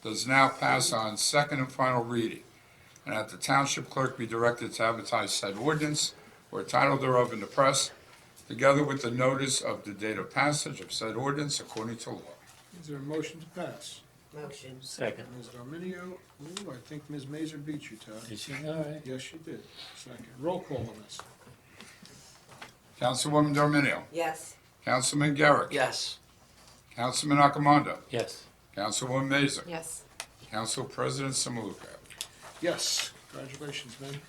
does now pass on second and final reading, and that the Township Clerk be directed to advertise said ordinance or title thereof in the press, together with the notice of the date of passage of said ordinance according to law." Is there a motion to pass? Motion. Second. Ms. Darminio, ooh, I think Ms. Mazer beat you, Todd. Did she? All right. Yes, she did. Second. Roll call on this. Councilwoman Darminio. Yes. Councilman Garrett. Yes. Councilman Accomando. Yes. Councilwoman Mazer. Yes. Council President Samaluka. Yes. Congratulations, man.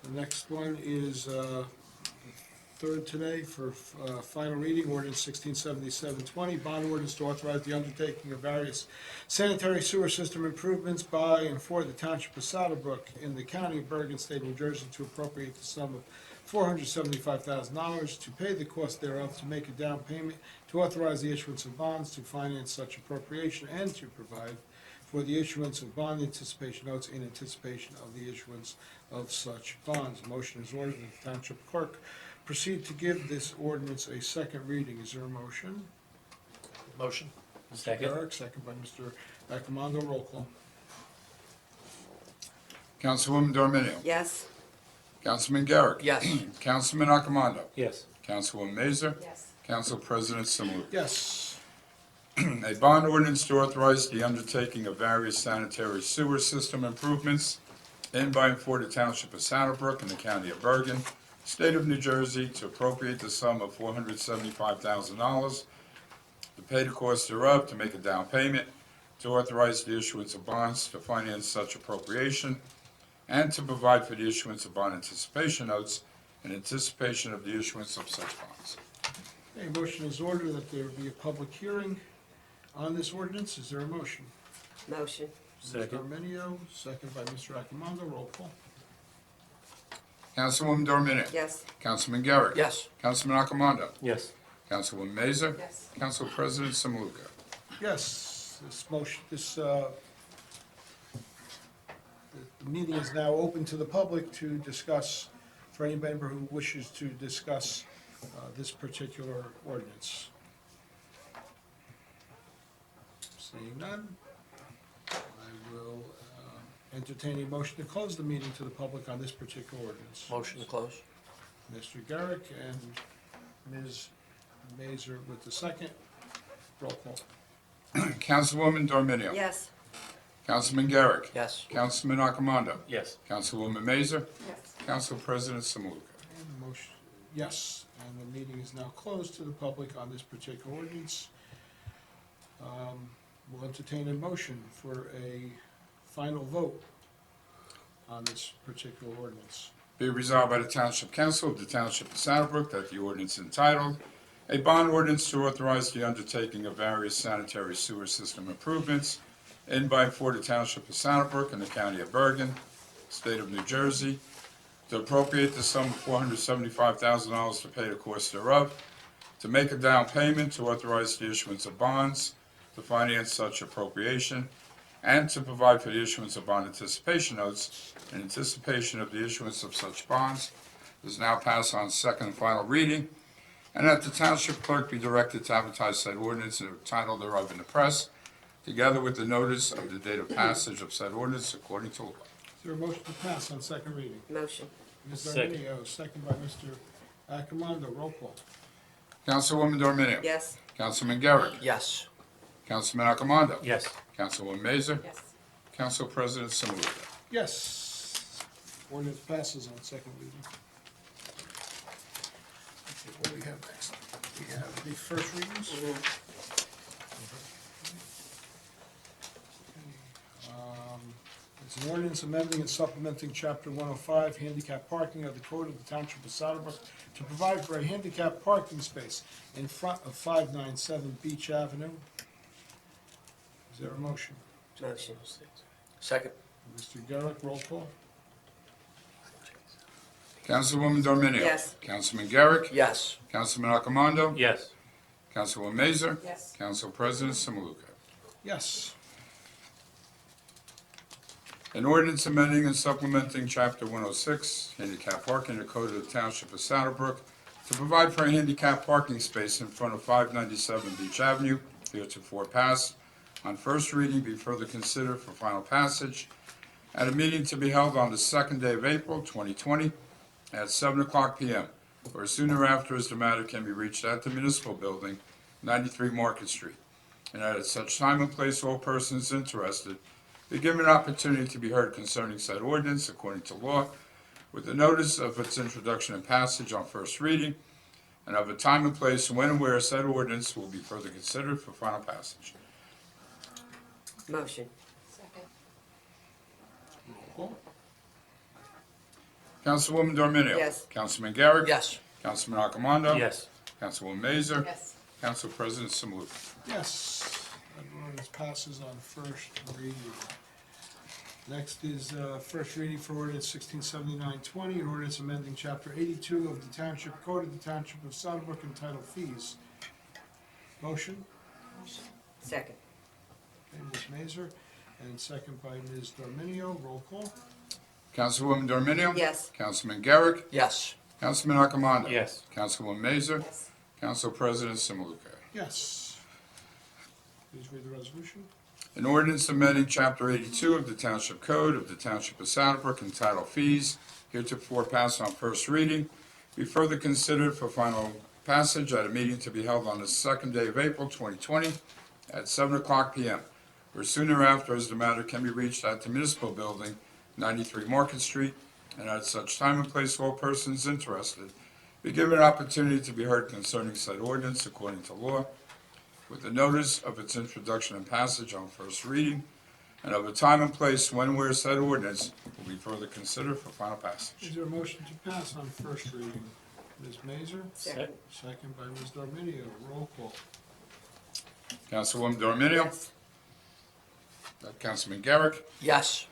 The next one is third today for final reading, ordinance 167720, bond ordinance to authorize the undertaking of various sanitary sewer system improvements by and for the Township of Saddlebrook in the County of Bergen, State of New Jersey, to appropriate the sum of $475,000 to pay the cost thereof, to make a down payment, to authorize the issuance of bonds to finance such appropriation, and to provide for the issuance of bond anticipation notes in anticipation of the issuance of such bonds. Motion is ordered that the Township Clerk proceed to give this ordinance a second reading. Is there a motion? Motion. Second. Eric, second by Mr. Accomando. Roll call. Councilwoman Darminio. Yes. Councilman Garrett. Yes. Councilman Accomando. Yes. Councilwoman Mazer. Yes. Council President Samaluka. Yes. A bond ordinance to authorize the undertaking of various sanitary sewer system improvements in by and for the Township of Saddlebrook in the County of Bergen, State of New Jersey, to appropriate the sum of $475,000 to pay the cost thereof, to make a down payment, to authorize the issuance of bonds to finance such appropriation, and to provide for the issuance of bond anticipation notes in anticipation of the issuance of such bonds. A motion is ordered that there be a public hearing on this ordinance. Is there a motion? Motion. Mr. Arminio, second by Mr. Accomando. Roll call. Councilwoman Dorminio. Yes. Councilman Garrett. Yes. Councilman Accomando. Yes. Councilwoman Mazer. Yes. Council President Samaluka. Yes, the meeting is now open to the public to discuss, for any member who wishes to discuss this particular ordinance. Seeing none, I will entertain a motion to close the meeting to the public on this particular ordinance. Motion to close. Mr. Garrick and Ms. Mazer with the second. Roll call. Councilwoman Dorminio. Yes. Councilman Garrett. Yes. Councilman Accomando. Yes. Councilwoman Mazer. Yes. Council President Samaluka. And the motion, yes, and the meeting is now closed to the public on this particular ordinance. We'll entertain a motion for a final vote on this particular ordinance. Be it resolved by the Township Council of the Township of Saddlebrook that the ordinance entitled, "A Bond Ordinance to Authorize the Undertaking of Various Sanitary Sewer System Improvements in by and for the Township of Saddlebrook and the County of Bergen, State of New Jersey, to appropriate the sum of $475,000 to pay the cost thereof, to make a down payment, to authorize the issuance of bonds, to finance such appropriation, and to provide for the issuance of bond anticipation notes in anticipation of the issuance of such bonds, is now passed on second and final reading, and that the township clerk be directed to advertise said ordinance and the title thereof in the press, together with the notice of the date of passage of said ordinance according to law." Is there a motion to pass on second reading? Motion. Ms. Second. Arminio, second by Mr. Accomando. Roll call. Councilwoman Dorminio. Yes. Councilman Garrett. Yes. Councilman Accomando. Yes. Councilwoman Mazer. Yes. Council President Samaluka. Yes. Ordinance passes on second reading. Okay, what do we have next? We have the first readings. It's an ordinance amending and supplementing Chapter 105, handicap parking of the Code of the Township of Saddlebrook to provide for a handicap parking space in front of 597 Beach Avenue. Is there a motion? Motion. Second. Mr. Garrett, roll call. Councilwoman Dorminio. Yes. Councilman Garrett. Yes. Councilman Accomando. Yes. Councilwoman Mazer. Yes. Council President Samaluka. Yes. An ordinance amending and supplementing Chapter 106, handicap parking, the Code of the Township of Saddlebrook, to provide for a handicap parking space in front of 597 Beach Avenue, heretofore passed on first reading, be further considered for final passage at a meeting to be held on the second day of April 2020 at 7:00 p.m. or sooner after as the matter can be reached at the municipal building, 93 Market Street, and that at such time and place all persons interested be given an opportunity to be heard concerning said ordinance according to law, with the notice of its introduction and passage on first reading, and of a time and place when and where said ordinance will be further considered for final passage. Motion. Roll call. Councilwoman Dorminio. Yes. Councilman Garrett. Yes. Councilman Accomando. Yes. Councilwoman Mazer. Yes. Council President Samaluka. Yes. That ordinance passes on first reading. Next is first reading for ordinance 1679-20, an ordinance amending Chapter 82 of the Township Code of the Township of Saddlebrook entitled Fees. Motion? Second. Okay, Ms. Mazer, and second by Ms. Dorminio. Roll call. Councilwoman Dorminio. Yes. Councilman Garrett. Yes. Councilman Accomando. Yes. Councilwoman Mazer. Yes. Council President Samaluka. Yes. Please read the resolution. An ordinance amending Chapter 82 of the Township Code of the Township of Saddlebrook entitled Fees, heretofore passed on first reading, be further considered for final passage at a meeting to be held on the second day of April 2020 at 7:00 p.m. or sooner after as the matter can be reached at the municipal building, 93 Market Street, and at such time and place all persons interested be given an opportunity to be heard concerning said ordinance according to law, with the notice of its introduction and passage on first reading, and of a time and place when and where said ordinance will be further considered for final passage. Is there a motion to pass on first reading? Ms. Mazer? Second. Second by Ms. Darminio. Roll call. Councilwoman Dorminio? Yes. Councilman Garrick? Yes.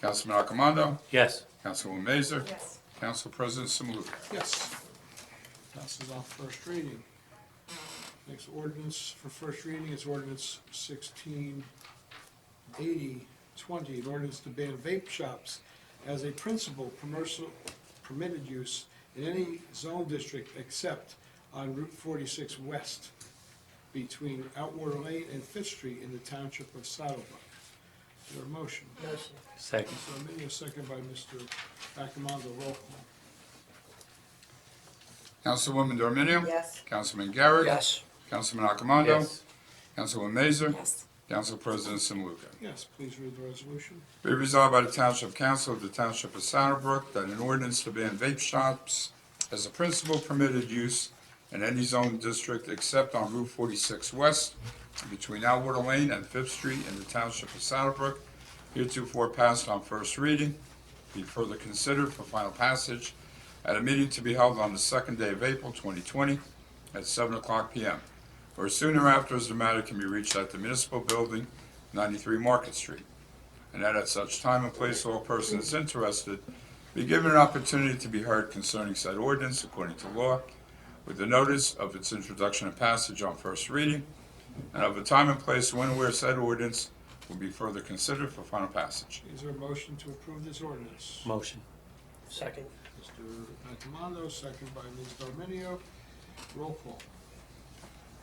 Councilman Arcamando? Yes. Councilwoman Mazer? Yes. Council President Samaluka? Yes. Passes off first reading. Next ordinance for first reading is ordinance 1680-20, an ordinance to ban vape shops as a principal commercial permitted use in any zone district except on Route 46 West between Outwater Lane and Fifth Street in the Township of Saddlebrook. Is there a motion? Motion. Second. So a second by Mr. Accomando. Roll call. Councilwoman Dorminio? Yes. Councilman Garrick? Yes. Councilman Arcamando? Yes. Councilwoman Mazer? Yes. Council President Samaluka? Yes, please read the resolution. Be resolved by the Township Council of the Township of Saddlebrook that an ordinance to ban vape shops as a principal permitted use in any zone district except on Route 46 West between Outwater Lane and Fifth Street in the Township of Saddlebrook, heretofore passed on first reading, be further considered for final passage at a meeting to be held on the second day of April 2020 at 7:00 p.m. or sooner after as the matter can be reached at the Municipal Building, 93 Market Street, and that at such time and place all persons interested be given an opportunity to be heard concerning said ordinance according to law, with the notice of its introduction and passage on first reading, and of the time and place when and where said ordinance will be further considered for final passage. Is there a motion to approve this ordinance? Motion. Second. Mr. Accomando, second by Ms. Darminio. Roll call.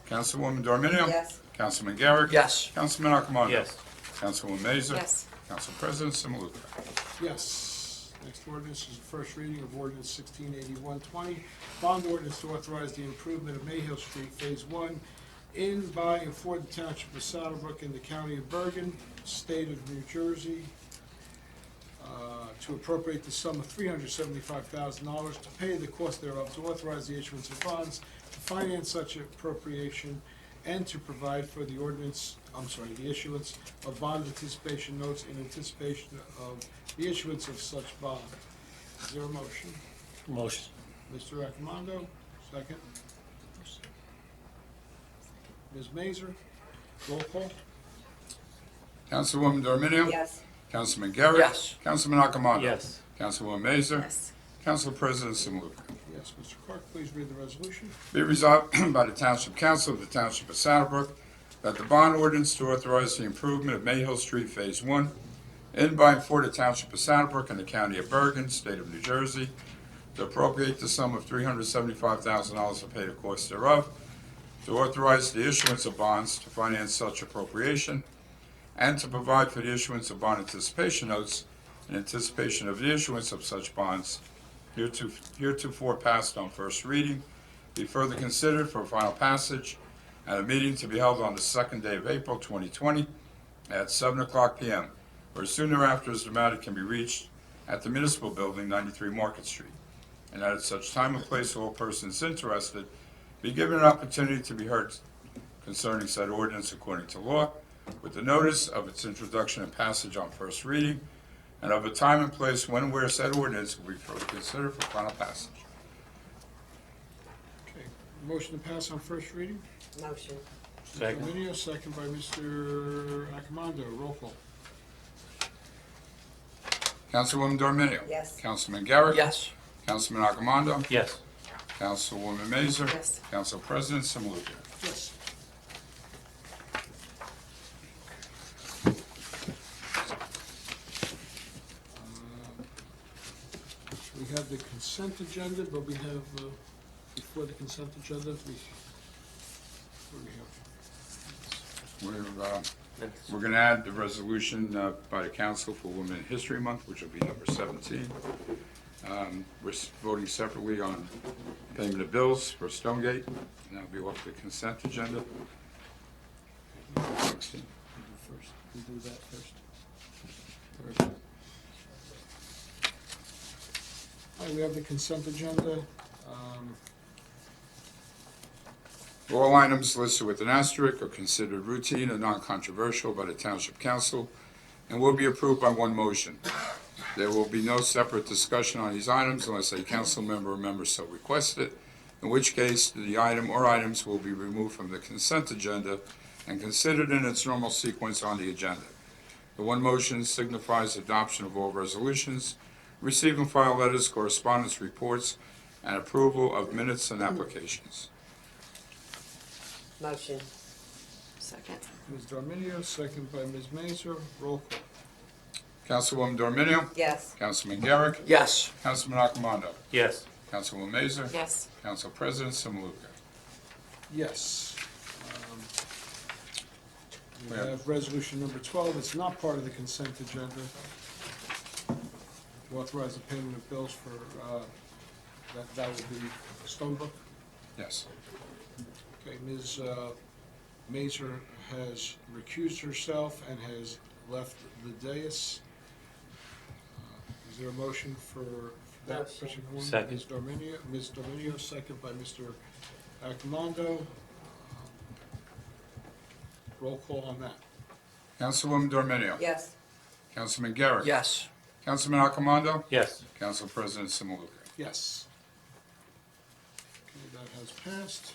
Councilwoman Dorminio? Yes. Councilman Garrick? Yes. Councilman Arcamando? Yes. Councilwoman Mazer? Yes. Council President Samaluka? Yes. Next ordinance is the first reading of ordinance 1681-20, bond ordinance to authorize the improvement of Mayhill Street Phase 1 in, by, and for the Township of Saddlebrook in the County of Bergen, State of New Jersey, to appropriate the sum of $375,000 to pay the cost thereof, to authorize the issuance of bonds, to finance such appropriation, and to provide for the the issuance of bond anticipation notes in anticipation of the issuance of such bond. Is there a motion? Motion. Mr. Accomando, second. Ms. Mazer, roll call. Councilwoman Dorminio? Yes. Councilman Garrick? Yes. Councilman Arcamando? Yes. Councilwoman Mazer? Yes. Council President Samaluka? Yes, Mr. Clerk, please read the resolution. Be resolved by the Township Council of the Township of Saddlebrook that the bond ordinance to authorize the improvement of Mayhill Street Phase 1 in, by, and for the Township of Saddlebrook and the County of Bergen, State of New Jersey, to appropriate the sum of $375,000 to pay the cost thereof, to authorize the issuance of bonds to finance such appropriation, and to provide for the issuance of bond anticipation notes in anticipation of the issuance of such bonds, heretofore passed on first reading, be further considered for final passage at a meeting to be held on the second day of April 2020 at 7:00 p.m. or sooner after as the matter can be reached at the Municipal Building, 93 Market Street, and that at such time and place all persons interested be given an opportunity to be heard concerning said ordinance according to law, with the notice of its introduction and passage on first reading, and of a time and place when and where said ordinance will be further considered for final passage. Okay, motion to pass on first reading? Motion. Second. Mr. Minio, second by Mr. Accomando. Roll call. Councilwoman Dorminio? Yes. Councilman Garrick? Yes. Councilman Arcamando? Yes. Councilwoman Mazer? Yes. Council President Samaluka? Yes. We have the consent agenda, but we have, before the consent agenda, what do we have? We're going to add the resolution by the Council for Women in History Month, which will be number 17. We're voting separately on payment of bills for Stonegate, and that'll be off the consent agenda. 16. First, we do that first. All right, we have the consent agenda. All items listed with an asterisk are considered routine and non-controversial by the Township Council and will be approved by one motion. There will be no separate discussion on these items unless a council member or member so requests it, in which case the item or items will be removed from the consent agenda and considered in its normal sequence on the agenda. The one motion signifies adoption of all resolutions, receive and file letters, correspondence reports, and approval of minutes and applications. Motion. Second. Ms. Dorminio, second by Ms. Mazer. Roll call. Councilwoman Dorminio? Yes. Councilman Garrick? Yes. Councilman Accomando? Yes. Councilwoman Mazer? Yes. Council President Simuluka? Yes. We Yeah. have resolution number 12. It's not part of the consent agenda. To authorize the payment of bills for, that would be Stonebrook. Yes. Okay, Ms. Mazer has recused herself and has left the dais. Is there a motion for that Motion. particular one? Second. Ms. Dominio, second by Mr. Accomando. Roll call on that. Councilwoman Dorminio? Yes. Councilman Garrick? Yes. Councilman Accomando? Yes. Council President Simuluka? Yes. Okay, that has passed.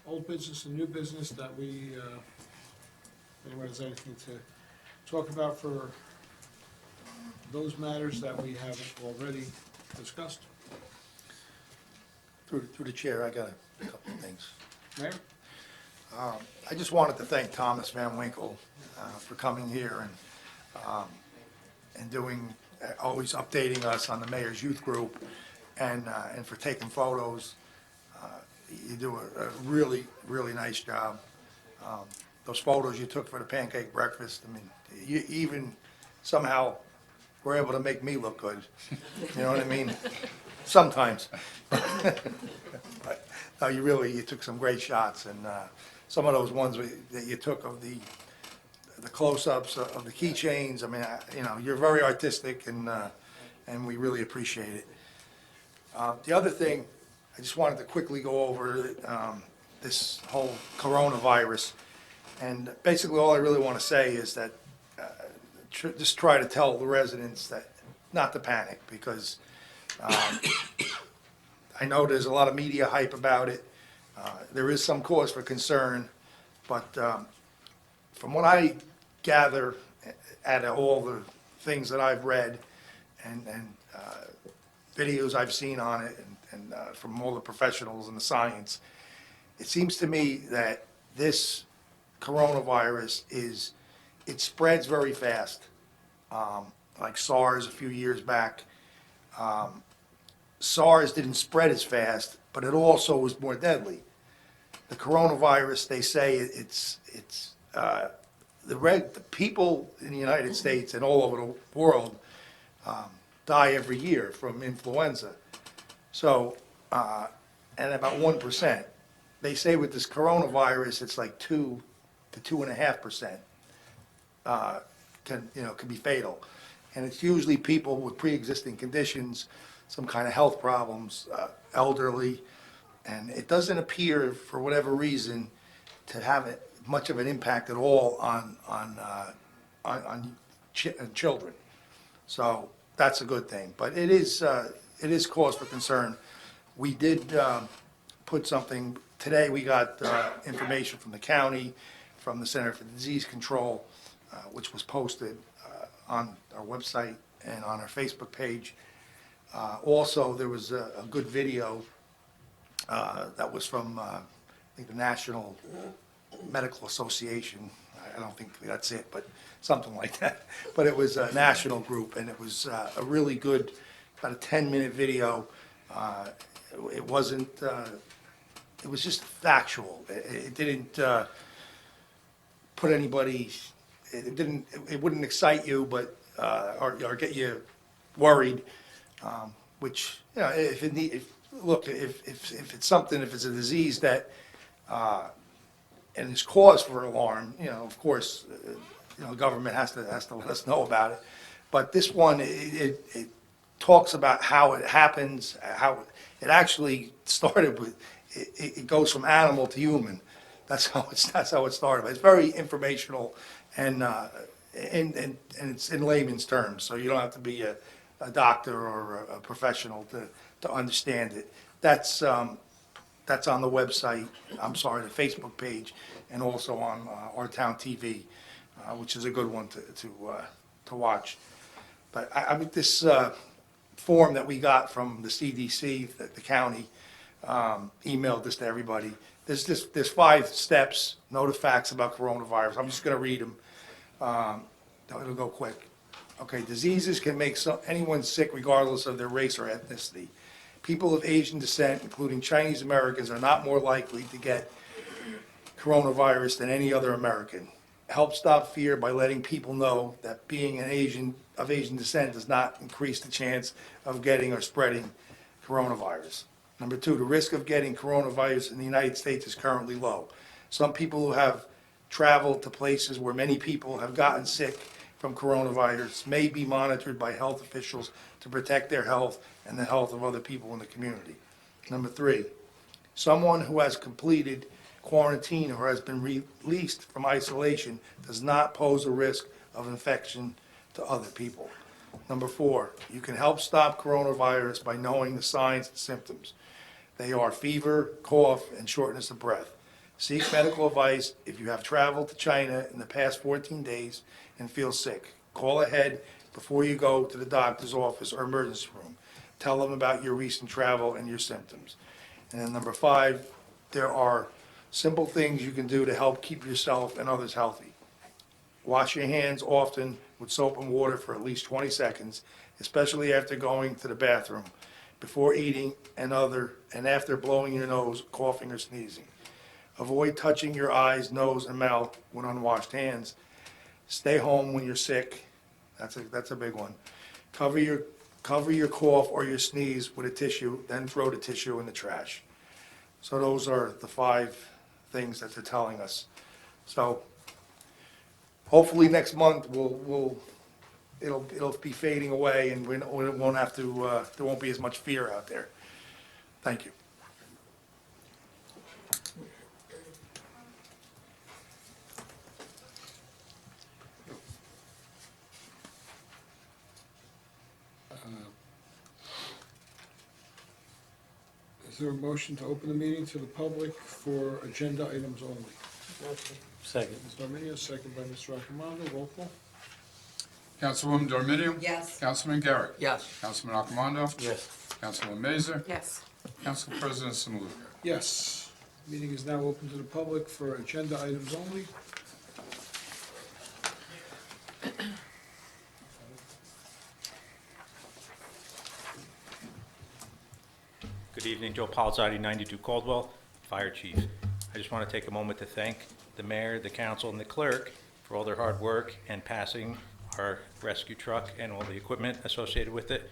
Old business and new business that we, if anyone has anything to talk about for those matters that we haven't already discussed. Through the chair, I got a couple of things. Mayor? I just wanted to thank Thomas Van Winkle for coming here and doing, always updating us on the mayor's youth group and for taking photos. You do a really, really nice job. Those photos you took for the pancake breakfast, I mean, you even somehow were able to make me look good. You know what I mean? Sometimes. But no, you took some great shots, and some of those ones that you took of the close-ups of the keychains, I mean, you're very artistic, and we really appreciate it. The other thing, I just wanted to quickly go over this whole coronavirus, and basically all I really want to say is that just try to tell the residents that not to panic, because I know there's a lot of media hype about it. There is some cause for concern, but from what I gather out of all the things that I've read and videos I've seen on it, and from all the professionals in the science, it seems to me that this coronavirus it spreads very fast, like SARS a few years back. SARS didn't spread as fast, but it also was more deadly. The coronavirus, they say the people in the United States and all over the world die every year from influenza. So, and about 1%. They say with this coronavirus, it's like 2 to 2.5% can be fatal. And it's usually people with pre-existing conditions, some kind of health problems, elderly, and it doesn't appear, for whatever reason, to have much of an impact at all on children. So that's a good thing. But it is cause for concern. We did put something today. We got information from the county, from the Center for Disease Control, which was posted on our website and on our Facebook page. Also, there was a good video that was from, I think, the National Medical Association. I don't think that's it, but something like that. But it was a national group, and it was a really good, about a 10-minute video. It wasn't, it was just factual. It didn't put anybody, it wouldn't excite you, but, or get you worried. Which, if it's something, if it's a disease that, and is cause for alarm, of course, government has to let us know about it. But this one, it talks about how it happens, how it actually started with, it goes from animal to human. That's how it started. It's very informational and it's in layman's terms, so you don't have to be a doctor or a professional to understand it. That's on the website, I'm sorry, the Facebook page, and also on our town TV, which is a good one to watch. But I mean, this form that we got from the CDC, the county, emailed this to everybody. There's 5 steps, know the facts about coronavirus. I'm just gonna read them. It'll go quick. Okay, diseases can make anyone sick regardless of their race or ethnicity. People of Asian descent, including Chinese Americans, are not more likely to get coronavirus than any other American. Help stop fear by letting people know that being of Asian descent does not increase the chance of getting or spreading coronavirus. Number 2, the risk of getting coronavirus in the United States is currently low. Some people who have traveled to places where many people have gotten sick from coronavirus may be monitored by health officials to protect their health and the health of other people in the community. Number 3, someone who has completed quarantine or has been released from isolation does not pose a risk of infection to other people. Number 4, you can help stop coronavirus by knowing the signs and symptoms. They are fever, cough, and shortness of breath. Seek medical advice if you have traveled to China in the past 14 days and feel sick. Call ahead before you go to the doctor's office or emergency room. Tell them about your recent travel and your symptoms. And then number 5, there are simple things you can do to help keep yourself and others healthy. Wash your hands often with soap and water for at least 20 seconds, especially after going to the bathroom, before eating and after blowing your nose, coughing, or sneezing. Avoid touching your eyes, nose, and mouth with unwashed hands. Stay home when you're sick. That's a big one. Cover your cough or your sneeze with a tissue, then throw the tissue in the trash. So those are the 5 things that they're telling us. So hopefully next month it'll be fading away and we won't have to, there won't be as much fear out there. Thank you. Is there a motion to open the meeting to the public for agenda items only? Second. Ms. Arminio, second by Mr. Accomando, roll call. Councilwoman Dorminio? Yes. Councilman Garrett? Yes. Councilman Accomando? Yes. Councilwoman Mazer? Yes. Council President Samuda? Yes. Meeting is now open to the public for agenda items only. Good evening, Joe Palizzati, 92 Caldwell, Fire Chief. I just want to take a moment to thank the mayor, the council, and the clerk for all their hard work and passing our rescue truck and all the equipment associated with it.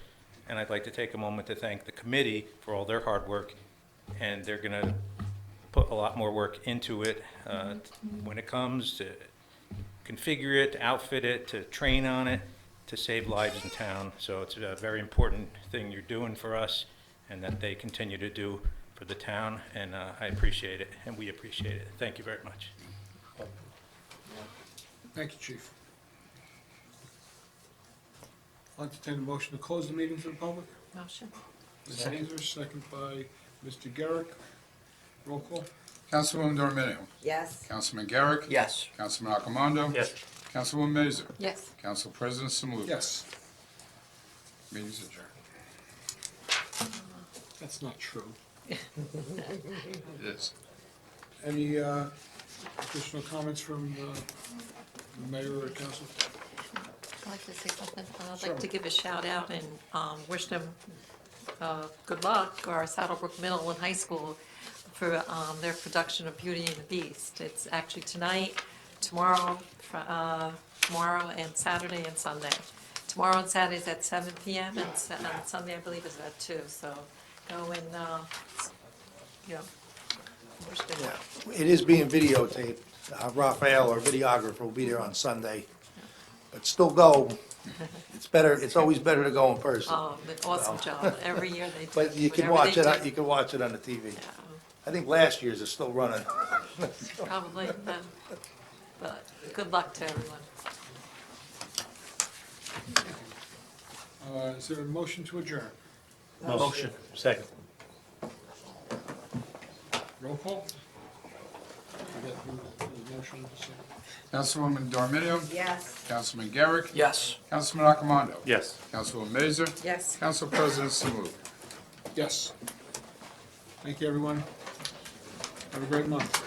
And I'd like to take a moment to thank the committee for all their hard work, and they're going to put a lot more work into it when it comes to configure it, to outfit it, to train on it, to save lives in town. So it's a very important thing you're doing for us, and that they continue to do for the town, and I appreciate it, and we appreciate it. Thank you very much. Thank you, Chief. I'll entertain a motion to close the meeting to the public. Motion. Ms. Mazer, second by Mr. Garrick. Roll call. Councilwoman Dorminio? Yes. Councilman Garrett? Yes. Councilman Accomando? Yes. Councilwoman Mazer? Yes. Council President Samuda? Yes. Meeting's adjourned. That's not true. It is. Any additional comments from the mayor or council? I'd like to say something. I'd Sure. like to give a shout out and wish them good luck, our Saddlebrook Middle and High School, for their production of Beauty and the Beast. It's actually tonight, tomorrow and Saturday and Sunday. Tomorrow and Saturday is at 7 p.m. and Sunday, I believe, is at 2. So go and, wish them luck. It is being videotaped. Raphael, our videographer, will be there on Sunday. But still go. It's better, it's always better to go in person. An awesome job. Every year they do. But you can whatever watch they it, do. you can watch it on the TV. Yeah. I think last year's is still running. Probably, but good luck to everyone. Is there a motion to adjourn? Motion. Second. Roll call? We got the motion, second. Councilwoman D'Arminio. Yes. Councilman Garrick. Yes. Councilman Accomando. Yes. Councilwoman Mazur. Yes. Council President Salou. Yes. Thank you, everyone. Have a great month.